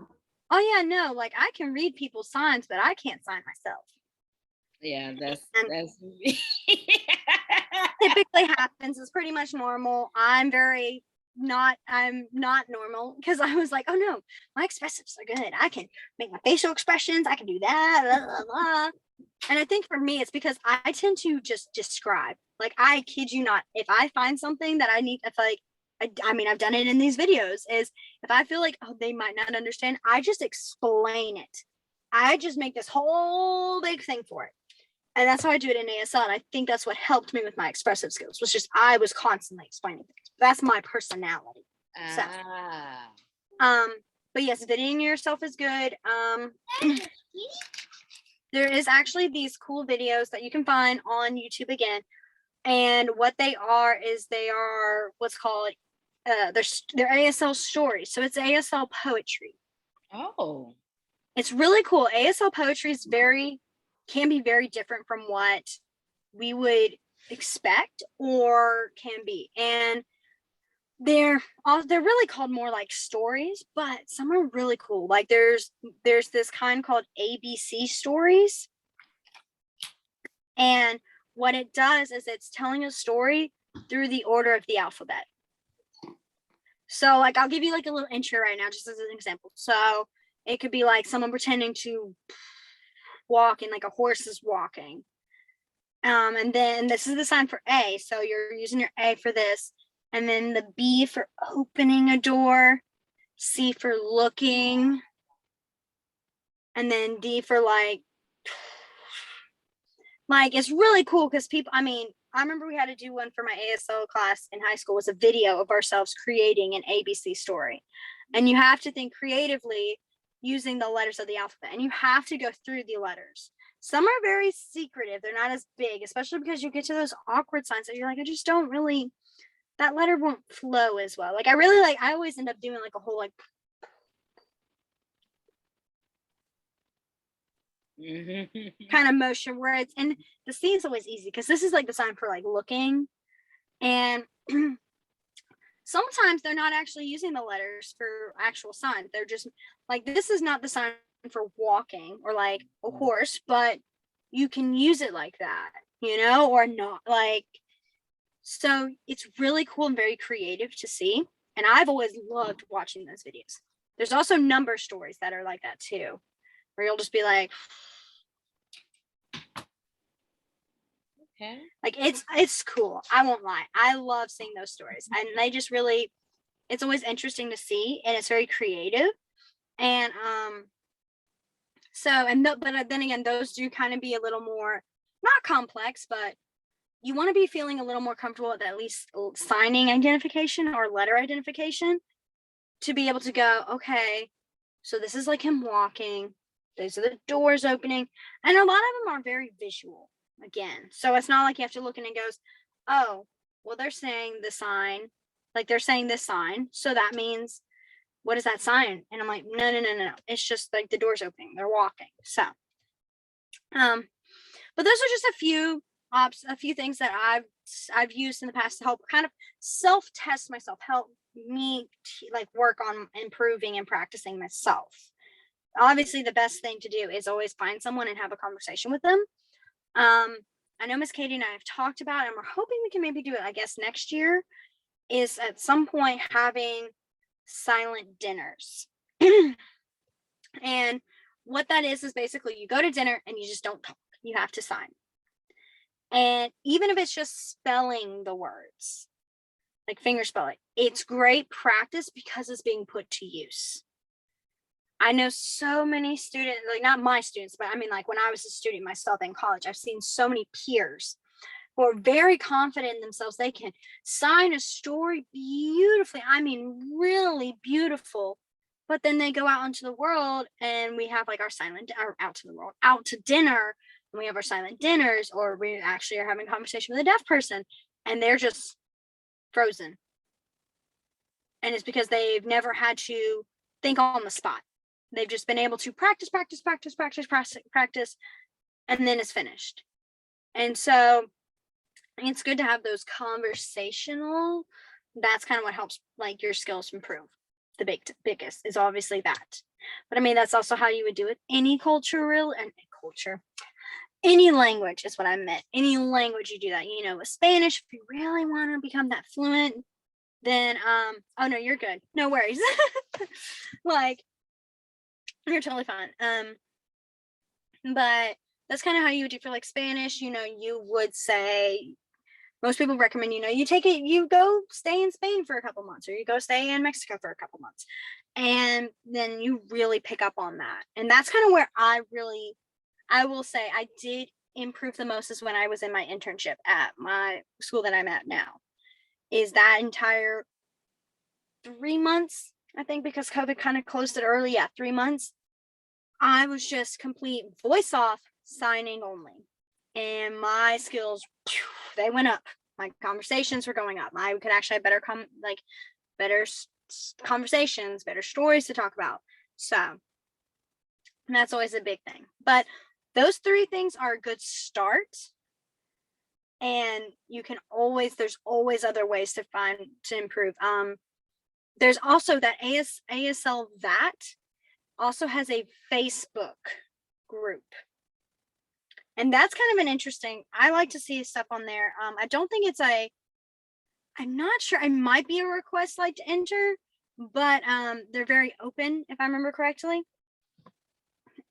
S2: oh yeah, no, like I can read people's signs, but I can't sign myself.
S3: Yeah, that's
S2: Typically happens. It's pretty much normal. I'm not normal, because I was like, oh no, my expressives are good. I can make my facial expressions. I can do that. Blah, blah, blah. And I think for me, it's because I tend to just describe. Like, I kid you not, if I find something that I need, if like, I mean, I've done it in these videos, is if I feel like, oh, they might not understand, I just explain it. I just make this whole big thing for it. And that's how I do it in ASL. And I think that's what helped me with my expressive skills, was just I was constantly explaining things. That's my personality. So, but yes, videoing yourself is good. There is actually these cool videos that you can find on YouTube again. And what they are is they are what's called they're ASL stories. So it's ASL poetry.
S3: Oh.
S2: It's really cool. ASL poetry is can be very different from what we would expect or can be. And they're really called more like stories, but some are really cool. Like there's this kind called ABC stories. And what it does is it's telling a story through the order of the alphabet. So like I'll give you like a little intro right now, just as an example. So it could be like someone pretending to walk and like a horse is walking. And then this is the sign for A. So you're using your A for this. And then the B for opening a door, C for looking, and then D for like it's really cool because people, I mean, I remember we had to do one for my ASL class in high school, was a video of ourselves creating an ABC story. And you have to think creatively using the letters of the alphabet, and you have to go through the letters. Some are very secretive. They're not as big, especially because you get to those awkward signs that you're like, I just don't really, that letter won't flow as well. Like I always end up doing like a whole like kind of motion where it's, and the C is always easy because this is like the sign for like looking. And sometimes they're not actually using the letters for actual signs. They're just like, this is not the sign for walking or like a horse, but you can use it like that, or not. Like, so it's really cool and very creative to see. And I've always loved watching those videos. There's also number stories that are like that too, where you'll just be like,
S3: okay.
S2: Like it's cool. I won't lie. I love seeing those stories. And they just really, it's always interesting to see, and it's very creative. And but then again, those do kind of be a little more, not complex, but you want to be feeling a little more comfortable with at least signing identification or letter identification to be able to go, okay, so this is like him walking. Those are the doors opening. And a lot of them are very visual again. So it's not like you have to look in and goes, oh, well, they're saying the sign, like they're saying this sign. So that means, what is that sign? And I'm like, no. It's just like the doors opening, they're walking. So, but those are just a few things that I've used in the past to help kind of self-test myself, help me like work on improving and practicing myself. Obviously, the best thing to do is always find someone and have a conversation with them. I know Miss Katie and I have talked about, and we're hoping we can maybe do it, I guess, next year, is at some point having silent dinners. And what that is basically you go to dinner and you just don't talk. You have to sign. And even if it's just spelling the words, like finger spelling, it's great practice because it's being put to use. I know so many students, like not my students, but I mean, like when I was a student myself in college, I've seen so many peers who are very confident in themselves. They can sign a story beautifully. I mean, really beautiful. But then they go out into the world and we have like our silent, or out to the world, out to dinner, and we have our silent dinners, or we actually are having a conversation with a deaf person and they're just frozen. And it's because they've never had to think on the spot. They've just been able to practice, and then it's finished. And so it's good to have those conversational. That's kind of what helps like your skills improve. The biggest is obviously that. But I mean, that's also how you would do it. Any culture, any language is what I meant. Any language you do that. You know, with Spanish, if you really want to become that fluent, then oh no, you're good. No worries. Like, you're totally fine. But that's kind of how you would do for like Spanish. You know, you would say, most people recommend, you know, you go stay in Spain for a couple months, or you go stay in Mexico for a couple months, and then you really pick up on that. And that's kind of where I will say I did improve the most, is when I was in my internship at my school that I'm at now. Is that entire 3 months, I think, because COVID kind of closed it early. Yeah, 3 months. I was just complete voice off, signing only. And my skills, they went up. My conversations were going up. I could actually have better conversations, better stories to talk about. So that's always a big thing. But those 3 things are a good start. And there's always other ways to improve. There's also that ASL that also has a Facebook group. And that's kind of an interesting, I like to see stuff on there. I don't think I'm not sure, it might be a request like to enter, but they're very open, if I remember correctly.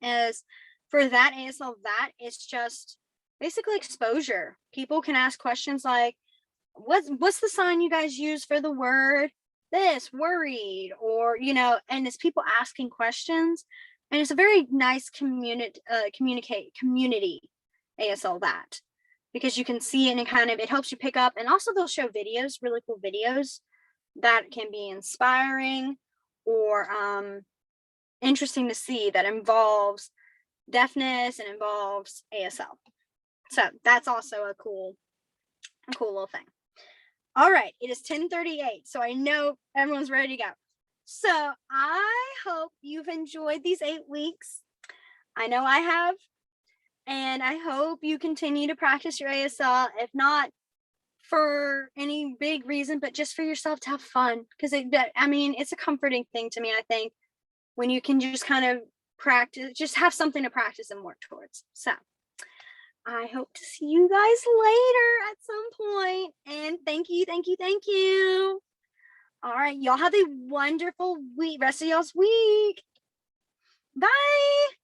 S2: As for that ASL, that it's just basically exposure. People can ask questions like, what's the sign you guys use for the word this, worried, or, you know, and it's people asking questions, and it's a very nice community ASL that, because you can see it and it helps you pick up. And also they'll show videos, really cool videos that can be inspiring or interesting to see, that involves deafness and involves ASL. So that's also a cool little thing. All right, it is 10:38, so I know everyone's ready to go. So I hope you've enjoyed these 8 weeks. I know I have. And I hope you continue to practice your ASL, if not for any big reason, but just for yourself to have fun. Because it's a comforting thing to me, I think, when you can just kind of practice, just have something to practice and work towards. So I hope to see you guys later at some point. And thank you. All right, y'all have a wonderful rest of y'all's week. Bye.